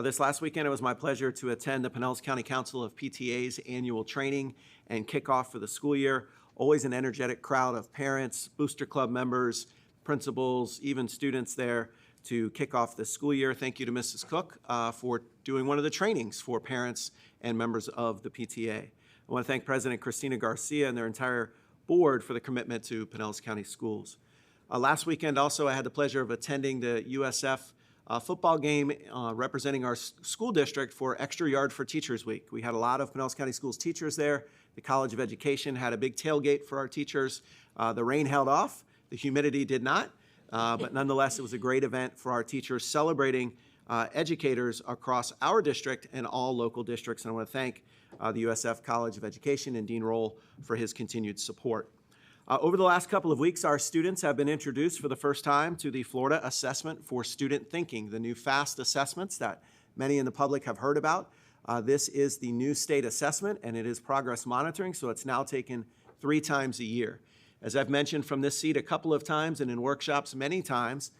This last weekend, it was my pleasure to attend the Pinellas County Council of PTA's annual training and kickoff for the school year. Always an energetic crowd of parents, booster club members, principals, even students there to kick off the school year. Thank you to Mrs. Cook for doing one of the trainings for parents and members of the PTA. I want to thank President Christina Garcia and their entire board for the commitment to Pinellas County schools. Last weekend also I had the pleasure of attending the USF football game representing our school district for Extra Yard for Teachers Week. We had a lot of Pinellas County Schools teachers there. The College of Education had a big tailgate for our teachers. The rain held off, the humidity did not, but nonetheless it was a great event for our teachers celebrating educators across our district and all local districts. And I want to thank the USF College of Education and Dean Roll for his continued support. Over the last couple of weeks, our students have been introduced for the first time to the Florida Assessment for Student Thinking, the new FAST assessments that many in the public have heard about. This is the new state assessment, and it is progress monitoring, so it's now taken 3 times a year. As I've mentioned from this seat a couple of times and in workshops many times,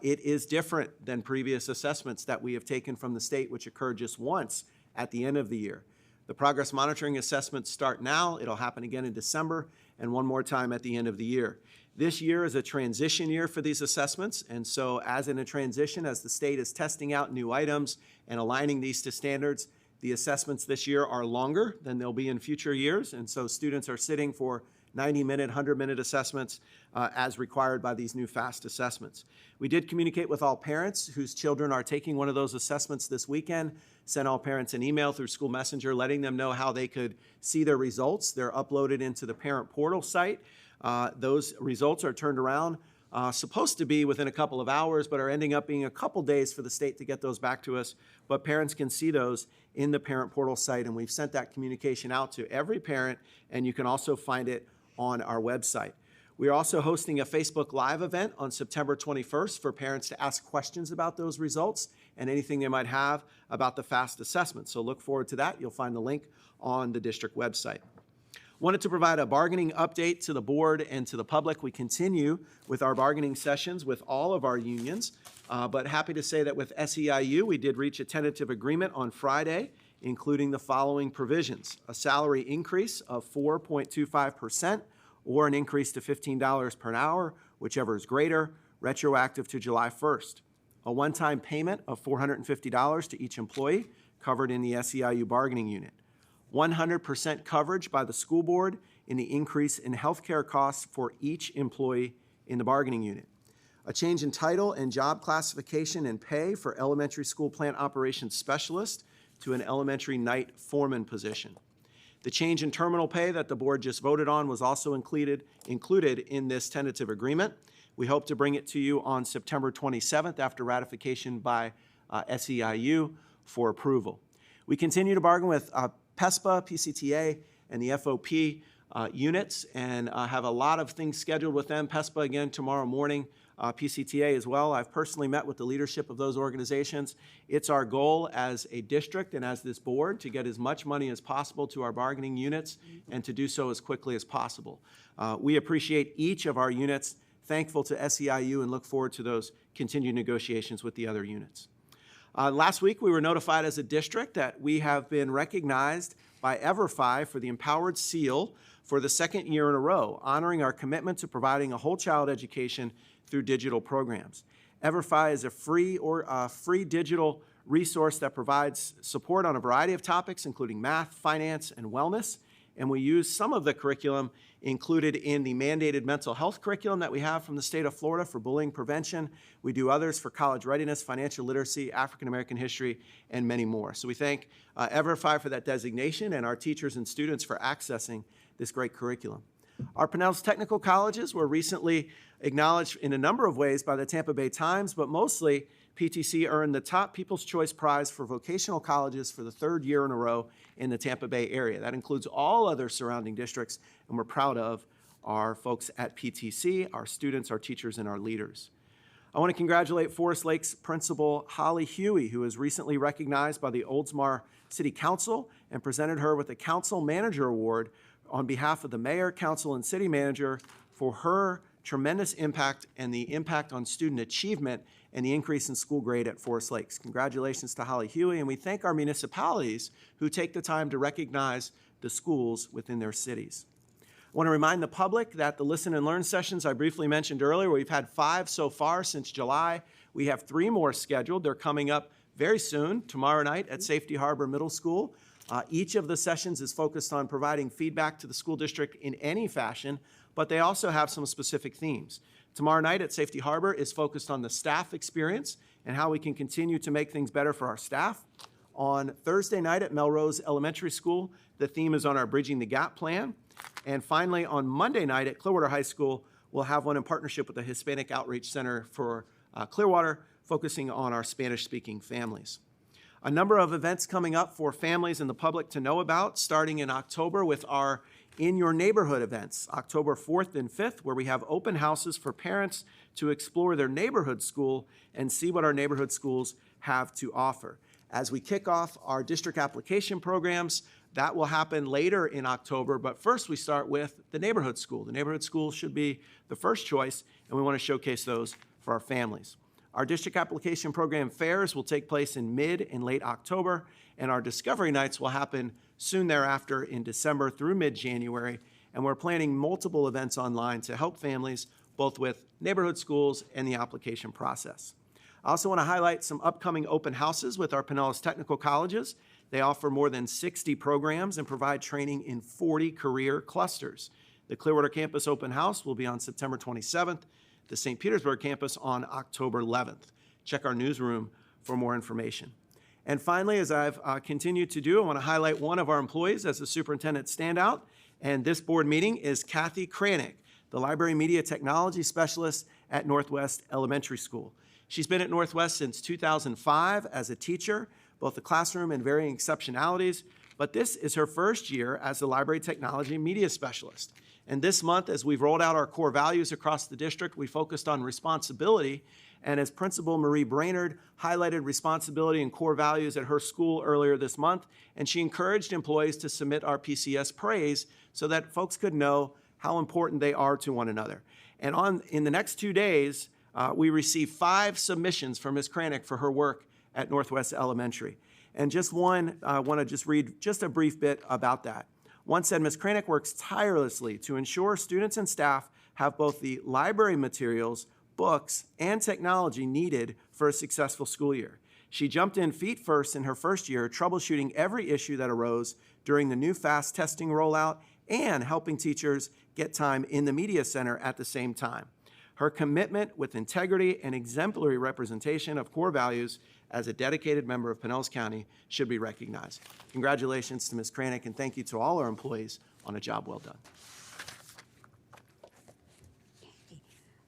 it is different than previous assessments that we have taken from the state, which occurred just once at the end of the year. The progress monitoring assessments start now. It'll happen again in December and one more time at the end of the year. This year is a transition year for these assessments, and so as in a transition, as the state is testing out new items and aligning these to standards, the assessments this year are longer than they'll be in future years, and so students are sitting for 90-minute, 100-minute assessments as required by these new FAST assessments. We did communicate with all parents whose children are taking one of those assessments this weekend, sent all parents an email through School Messenger letting them know how they could see their results. They're uploaded into the parent portal site. Those results are turned around, supposed to be within a couple of hours, but are ending up being a couple days for the state to get those back to us. But parents can see those in the parent portal site, and we've sent that communication out to every parent, and you can also find it on our website. We are also hosting a Facebook Live event on September 21st for parents to ask questions about those results and anything they might have about the FAST assessment. So look forward to that. You'll find the link on the district website. Wanted to provide a bargaining update to the board and to the public. We continue with our bargaining sessions with all of our unions, but happy to say that with SEIU, we did reach a tentative agreement on Friday, including the following provisions: a salary increase of 4.25%, or an increase to $15 per hour, whichever is greater, retroactive to July 1st. A one-time payment of $450 to each employee covered in the SEIU bargaining unit. 100% coverage by the school board in the increase in healthcare costs for each employee in the bargaining unit. A change in title and job classification and pay for elementary school plant operations specialist to an elementary night foreman position. The change in terminal pay that the board just voted on was also included in this tentative agreement. We hope to bring it to you on September 27th after ratification by SEIU for approval. We continue to bargain with PESPA, PCTA, and the FOP units, and have a lot of things scheduled with them. PESPA again tomorrow morning, PCTA as well. I've personally met with the leadership of those organizations. It's our goal as a district and as this board to get as much money as possible to our bargaining units and to do so as quickly as possible. We appreciate each of our units, thankful to SEIU, and look forward to those continued negotiations with the other units. Last week, we were notified as a district that we have been recognized by EverFi for the Empowered Seal for the second year in a row, honoring our commitment to providing a whole child education through digital programs. EverFi is a free digital resource that provides support on a variety of topics, including math, finance, and wellness. and we use some of the curriculum included in the mandated mental health curriculum that we have from the state of Florida for bullying prevention. We do others for college readiness, financial literacy, African American history, and many more. So we thank Everify for that designation and our teachers and students for accessing this great curriculum. Our Pinellas Technical Colleges were recently acknowledged in a number of ways by the Tampa Bay Times, but mostly PTC earned the top People's Choice Prize for vocational colleges for the third year in a row in the Tampa Bay area. That includes all other surrounding districts, and we're proud of our folks at PTC, our students, our teachers, and our leaders. I want to congratulate Forest Lakes Principal Holly Huey, who was recently recognized by the Oldsmar City Council and presented her with a Council Manager Award on behalf of the Mayor, Council, and City Manager for her tremendous impact and the impact on student achievement and the increase in school grade at Forest Lakes. Congratulations to Holly Huey, and we thank our municipalities who take the time to recognize the schools within their cities. I want to remind the public that the Listen and Learn sessions I briefly mentioned earlier, we've had 5 so far since July. We have 3 more scheduled. They're coming up very soon, tomorrow night at Safety Harbor Middle School. Each of the sessions is focused on providing feedback to the school district in any fashion, but they also have some specific themes. Tomorrow night at Safety Harbor is focused on the staff experience and how we can continue to make things better for our staff. On Thursday night at Melrose Elementary School, the theme is on our Bridging the Gap plan. And finally, on Monday night at Clearwater High School, we'll have one in partnership with the Hispanic Outreach Center for Clearwater, focusing on our Spanish-speaking families. A number of events coming up for families and the public to know about, starting in October with our In Your Neighborhood events, October 4th and 5th, where we have open houses for parents to explore their neighborhood school and see what our neighborhood schools have to offer. As we kick off our district application programs, that will happen later in October, but first we start with the neighborhood school. The neighborhood school should be the first choice, and we want to showcase those for our families. Our district application program fairs will take place in mid and late October, and our discovery nights will happen soon thereafter in December through mid-January, and we're planning multiple events online to help families both with neighborhood schools and the application process. I also want to highlight some upcoming open houses with our Pinellas Technical Colleges. They offer more than 60 programs and provide training in 40 career clusters. The Clearwater Campus Open House will be on September 27th, the St. Petersburg campus on October 11th. Check our newsroom for more information. And finally, as I've continued to do, I want to highlight one of our employees as a superintendent standout, and this board meeting is Kathy Kranick, the Library Media Technology Specialist at Northwest Elementary School. She's been at Northwest since 2005 as a teacher, both the classroom and varying exceptionalities, but this is her first year as the Library Technology Media Specialist. And this month, as we've rolled out our core values across the district, we focused on responsibility. And as Principal Marie Brainerd highlighted responsibility and core values at her school earlier this month, and she encouraged employees to submit our PCS praise so that folks could know how important they are to one another. And in the next 2 days, we received 5 submissions from Ms. Kranick for her work at Northwest Elementary. And just one, I want to just read just a brief bit about that. One said, Ms. Kranick works tirelessly to ensure students and staff have both the library materials, books, and technology needed for a successful school year. She jumped in feet first in her first year, troubleshooting every issue that arose during the new fast testing rollout and helping teachers get time in the media center at the same time. Her commitment with integrity and exemplary representation of core values as a dedicated member of Pinellas County should be recognized. Congratulations to Ms. Kranick, and thank you to all our employees on a job well done.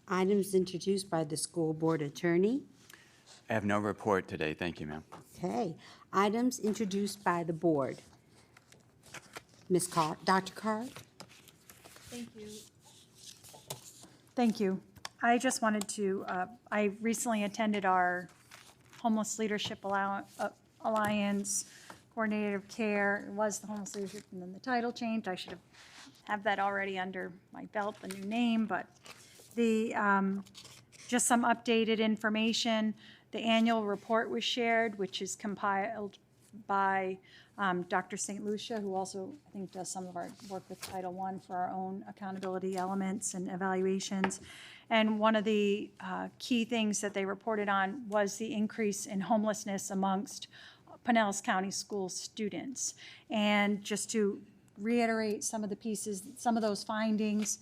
Items introduced by the school board attorney. I have no report today. Thank you, ma'am. Okay. Items introduced by the board. Ms. Carr, Dr. Carr. Thank you. Thank you. I just wanted to, I recently attended our Homeless Leadership Alliance Coordinator Care. It was the Homeless Leadership, and then the title changed. I should have that already under my belt, the new name, but the just some updated information. The annual report was shared, which is compiled by Dr. St. Lucia, who also, I think, does some of our work with Title I for our own accountability elements and evaluations. And one of the key things that they reported on was the increase in homelessness amongst Pinellas County School students. And just to reiterate some of the pieces, some of those findings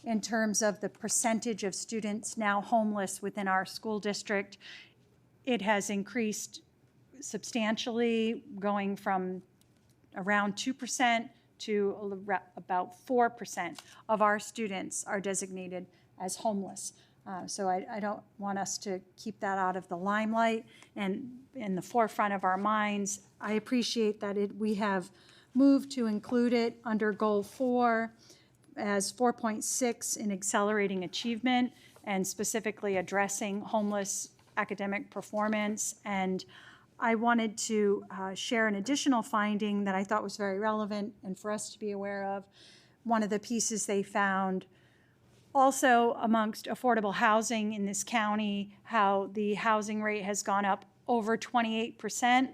in terms of the percentage of students now homeless within our school district. It has increased substantially, going from around 2% to about 4% of our students are designated as homeless. So I don't want us to keep that out of the limelight and in the forefront of our minds. I appreciate that we have moved to include it under Goal 4 as 4.6 in accelerating achievement and specifically addressing homeless academic performance. And I wanted to share an additional finding that I thought was very relevant and for us to be aware of. One of the pieces they found also amongst affordable housing in this county, how the housing rate has gone up over 28%,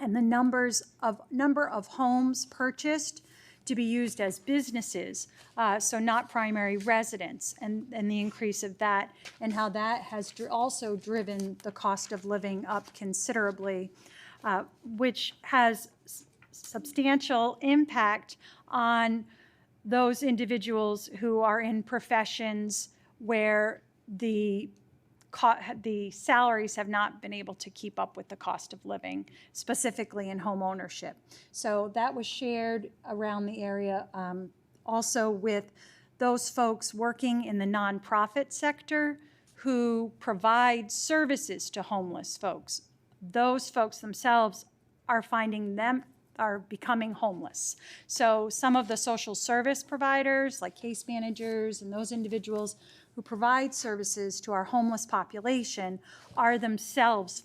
and the number of homes purchased to be used as businesses, so not primary residents, and the increase of that, and how that has also driven the cost of living up considerably, which has substantial impact on those individuals who are in professions where the salaries have not been able to keep up with the cost of living, specifically in home ownership. So that was shared around the area, also with those folks working in the nonprofit sector who provide services to homeless folks. Those folks themselves are becoming homeless. So some of the social service providers, like case managers and those individuals who provide services to our homeless population, are themselves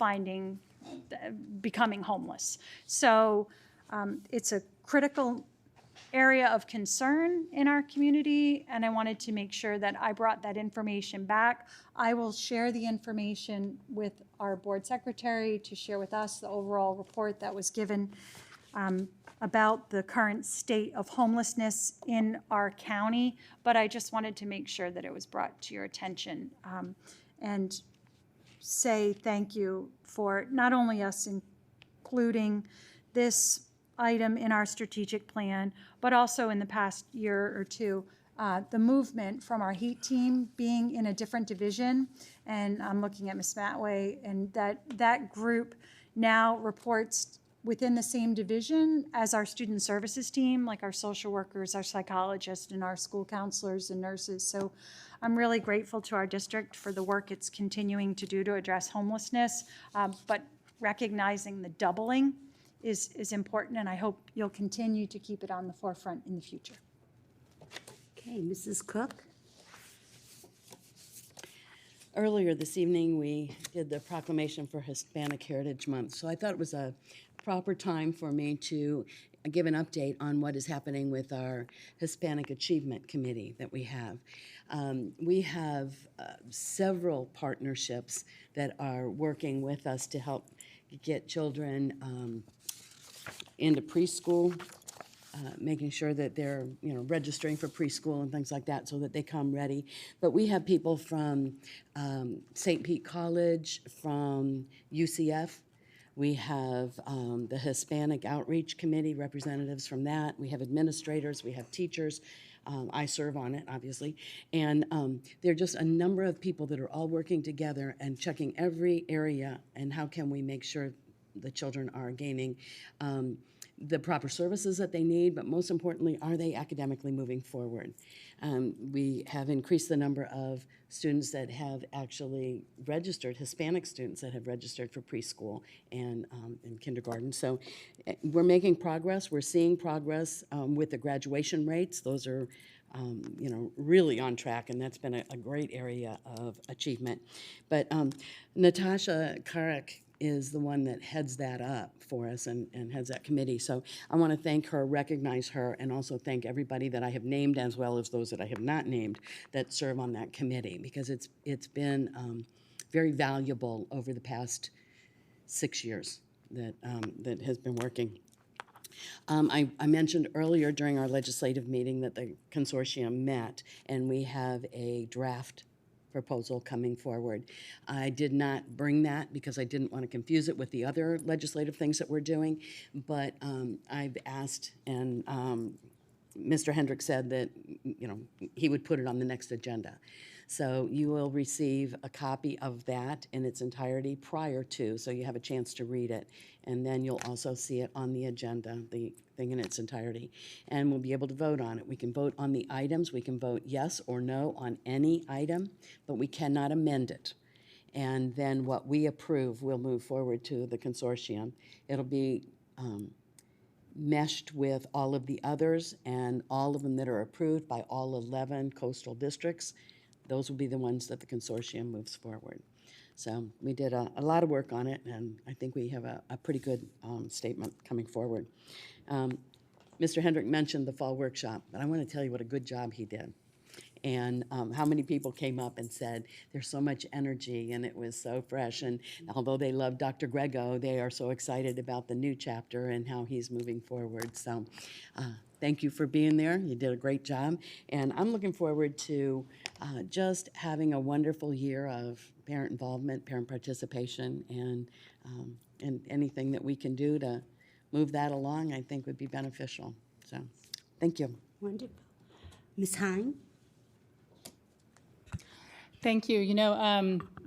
becoming homeless. So it's a critical area of concern in our community, and I wanted to make sure that I brought that information back. I will share the information with our board secretary to share with us the overall report that was given about the current state of homelessness in our county, but I just wanted to make sure that it was brought to your attention and say thank you for not only us including this item in our strategic plan, but also in the past year or two, the movement from our HEAT team being in a different division, and I'm looking at Ms. Matway, and that group now reports within the same division as our student services team, like our social workers, our psychologists, and our school counselors and nurses. So I'm really grateful to our district for the work it's continuing to do to address homelessness, but recognizing the doubling is important, and I hope you'll continue to keep it on the forefront in the future. Okay, Mrs. Cook? Earlier this evening, we did the proclamation for Hispanic Heritage Month, so I thought it was a proper time for me to give an update on what is happening with our Hispanic Achievement Committee that we have. We have several partnerships that are working with us to help get children into preschool, making sure that they're registering for preschool and things like that so that they come ready. But we have people from St. Pete College, from UCF. We have the Hispanic Outreach Committee representatives from that. We have administrators, we have teachers. I serve on it, obviously. And there are just a number of people that are all working together and checking every area and how can we make sure the children are gaining the proper services that they need, but most importantly, are they academically moving forward? We have increased the number of students that have actually registered, Hispanic students that have registered for preschool and kindergarten. So we're making progress. We're seeing progress with the graduation rates. Those are really on track, and that's been a great area of achievement. But Natasha Karek is the one that heads that up for us and heads that committee. So I want to thank her, recognize her, and also thank everybody that I have named as well as those that I have not named that serve on that committee, because it's been very valuable over the past 6 years that has been working. I mentioned earlier during our legislative meeting that the consortium met, and we have a draft proposal coming forward. I did not bring that because I didn't want to confuse it with the other legislative things that we're doing, but I've asked, and Mr. Hendrick said that, you know, he would put it on the next agenda. So you will receive a copy of that in its entirety prior to, so you have a chance to read it. And then you'll also see it on the agenda, the thing in its entirety. And we'll be able to vote on it. We can vote on the items. We can vote yes or no on any item, but we cannot amend it. And then what we approve will move forward to the consortium. It'll be meshed with all of the others, and all of them that are approved by all 11 coastal districts. Those will be the ones that the consortium moves forward. So we did a lot of work on it, and I think we have a pretty good statement coming forward. Mr. Hendrick mentioned the fall workshop, but I want to tell you what a good job he did. And how many people came up and said, there's so much energy and it was so fresh. And although they love Dr. Grego, they are so excited about the new chapter and how he's moving forward. So thank you for being there. You did a great job. And I'm looking forward to just having a wonderful year of parent involvement, parent participation, and anything that we can do to move that along, I think would be beneficial. So thank you. Wonderful. Ms. Hine? Thank you. You know,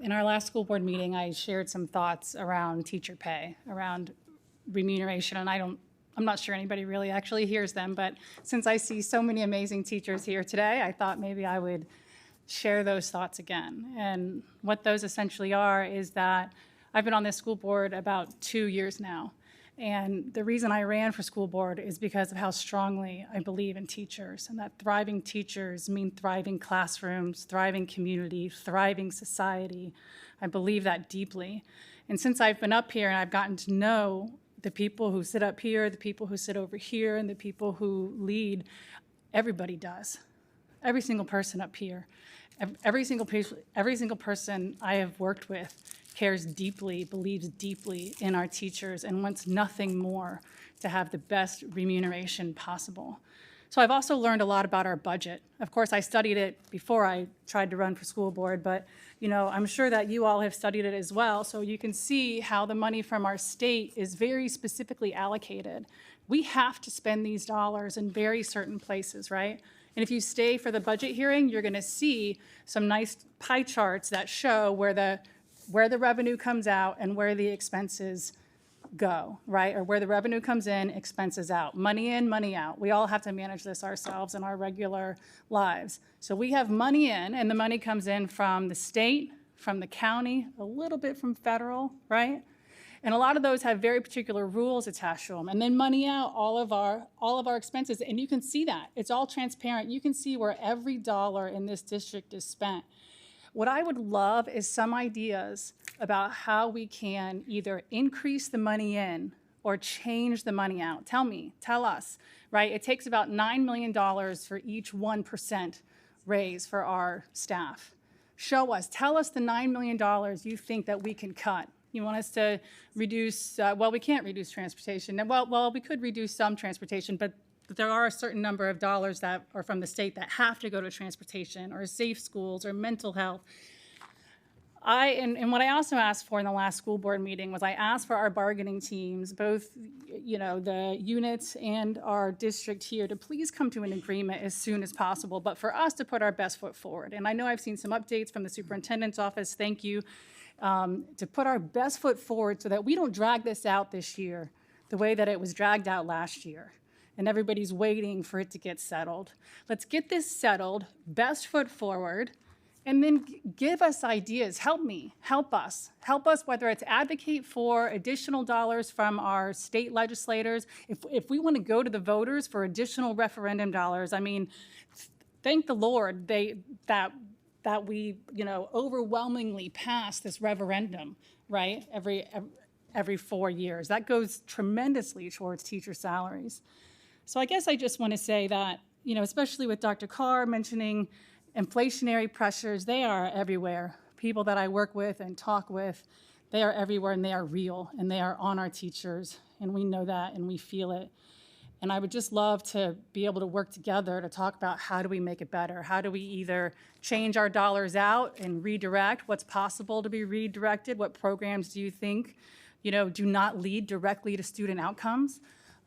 in our last school board meeting, I shared some thoughts around teacher pay, around remuneration, and I'm not sure anybody really actually hears them, but since I see so many amazing teachers here today, I thought maybe I would share those thoughts again. And what those essentially are is that I've been on this school board about 2 years now. And the reason I ran for school board is because of how strongly I believe in teachers, and that thriving teachers mean thriving classrooms, thriving community, thriving society. I believe that deeply. And since I've been up here and I've gotten to know the people who sit up here, the people who sit over here, and the people who lead, everybody does. Every single person up here, every single person I have worked with cares deeply, believes deeply in our teachers, and wants nothing more to have the best remuneration possible. So I've also learned a lot about our budget. Of course, I studied it before I tried to run for school board, but you know, I'm sure that you all have studied it as well, so you can see how the money from our state is very specifically allocated. We have to spend these dollars in very certain places, right? And if you stay for the budget hearing, you're gonna see some nice pie charts that show where the revenue comes out and where the expenses go, right? Or where the revenue comes in, expenses out. Money in, money out. We all have to manage this ourselves in our regular lives. So we have money in, and the money comes in from the state, from the county, a little bit from federal, right? And a lot of those have very particular rules attached to them. And then money out, all of our expenses, and you can see that. It's all transparent. You can see where every dollar in this district is spent. What I would love is some ideas about how we can either increase the money in or change the money out. Tell us, right? It takes about $9 million for each 1% raise for our staff. Show us, tell us the $9 million you think that we can cut. You want us to reduce, well, we can't reduce transportation. Well, we could reduce some transportation, but there are a certain number of dollars that are from the state that have to go to transportation or safe schools or mental health. And what I also asked for in the last school board meeting was I asked for our bargaining teams, both the units and our district here, to please come to an agreement as soon as possible, but for us to put our best foot forward. And I know I've seen some updates from the superintendent's office. Thank you. To put our best foot forward so that we don't drag this out this year the way that it was dragged out last year. And everybody's waiting for it to get settled. Let's get this settled, best foot forward, and then give us ideas. Help us, whether it's advocate for additional dollars from our state legislators. If we want to go to the voters for additional referendum dollars, I mean, thank the Lord that we overwhelmingly pass this referendum, right? Every 4 years. That goes tremendously towards teacher salaries. So I guess I just want to say that, especially with Dr. Carr mentioning inflationary pressures, they are everywhere. People that I work with and talk with, they are everywhere, and they are real, and they are on our teachers, and we know that and we feel it. And I would just love to be able to work together to talk about how do we make it better? How do we either change our dollars out and redirect what's possible to be redirected? What programs do you think, do not lead directly to student outcomes?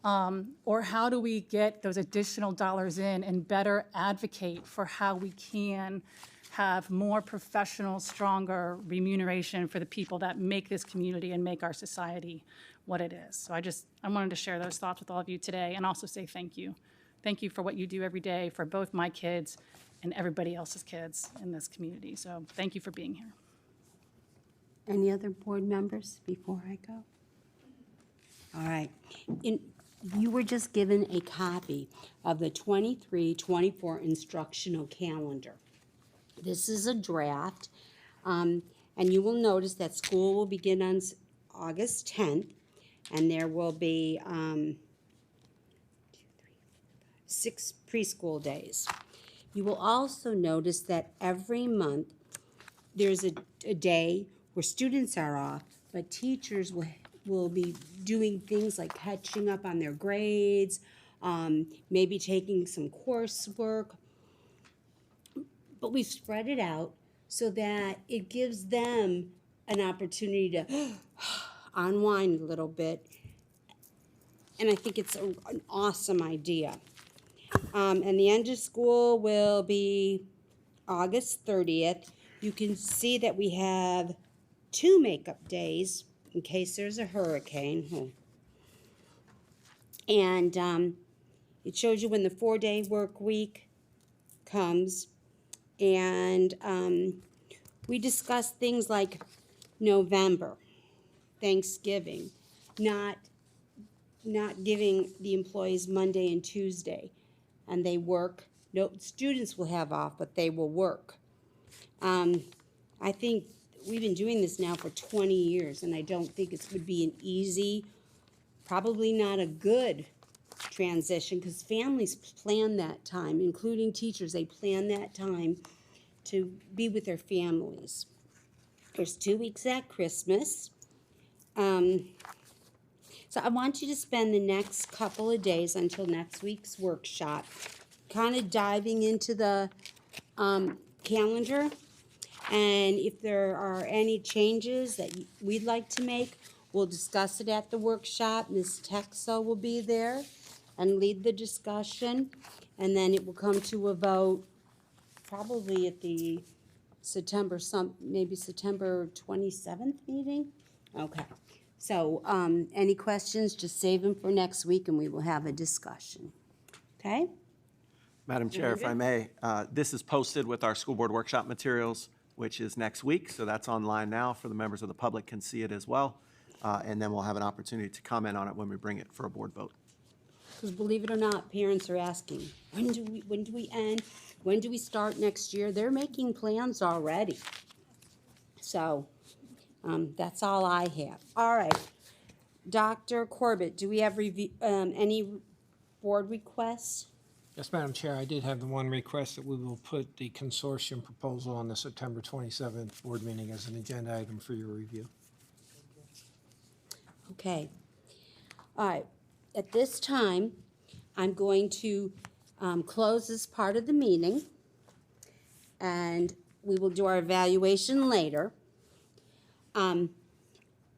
Or how do we get those additional dollars in and better advocate for how we can have more professional, stronger remuneration for the people that make this community and make our society what it is. So I wanted to share those thoughts with all of you today and also say thank you. Thank you for what you do every day for both my kids and everybody else's kids in this community. So thank you for being here. Any other board members before I go? All right. You were just given a copy of the 23-24 instructional calendar. This is a draft, and you will notice that school will begin on August 10th, and there will be 6 preschool days. You will also notice that every month there's a day where students are off, but teachers will be doing things like catching up on their grades, maybe taking some coursework. But we've spread it out so that it gives them an opportunity to unwind a little bit. And I think it's an awesome idea. And the end of school will be August 30th. You can see that we have 2 makeup days in case there's a hurricane. And it shows you when the 4-day work week comes. And we discussed things like November, Thanksgiving, not giving the employees Monday and Tuesday, and they work. No, students will have off, but they will work. I think we've been doing this now for 20 years, and I don't think it would be an easy, probably not a good transition, because families plan that time, including teachers. They plan that time to be with their families. There's 2 weeks at Christmas. So I want you to spend the next couple of days until next week's workshop kind of diving into the calendar. And if there are any changes that we'd like to make, we'll discuss it at the workshop. Ms. Texel will be there and lead the discussion. And then it will come to a vote probably at the maybe September 27th meeting? Okay. So any questions, just save them for next week and we will have a discussion. Okay? Madam Chair, if I may, this is posted with our school board workshop materials, which is next week. So that's online now for the members of the public can see it as well. And then we'll have an opportunity to comment on it when we bring it for a board vote. Because believe it or not, parents are asking, when do we end? When do we start next year? They're making plans already. So that's all I have. All right. Dr. Corbett, do we have any board requests? Yes, Madam Chair, I did have the one request that we will put the consortium proposal on the September 27th board meeting as an agenda item for your review. Okay. All right. At this time, I'm going to close this part of the meeting, and we will do our evaluation later.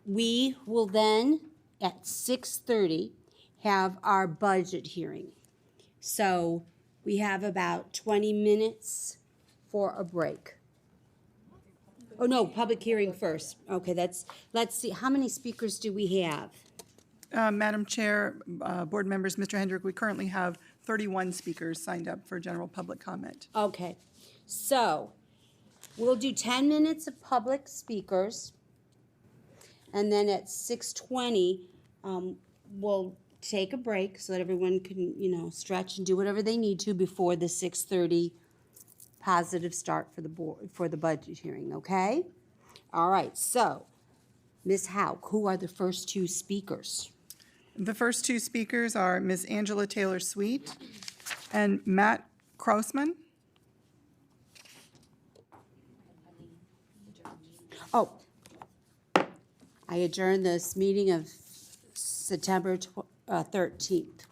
We will then, at 6:30, have our budget hearing. So we have about 20 minutes for a break. Oh, no, public hearing first. Okay, let's see, how many speakers do we have? Madam Chair, board members, Mr. Hendrick, we currently have 31 speakers signed up for general public comment. Okay, so we'll do 10 minutes of public speakers, and then at 6:20, we'll take a break so that everyone can, stretch and do whatever they need to before the 6:30 positive start for the board, for the budget hearing, okay? All right, so Ms. Hauk, who are the first 2 speakers? The first 2 speakers are Ms. Angela Taylor-Sweet and Matt Krausman. Oh, I adjourn this meeting of September 13th.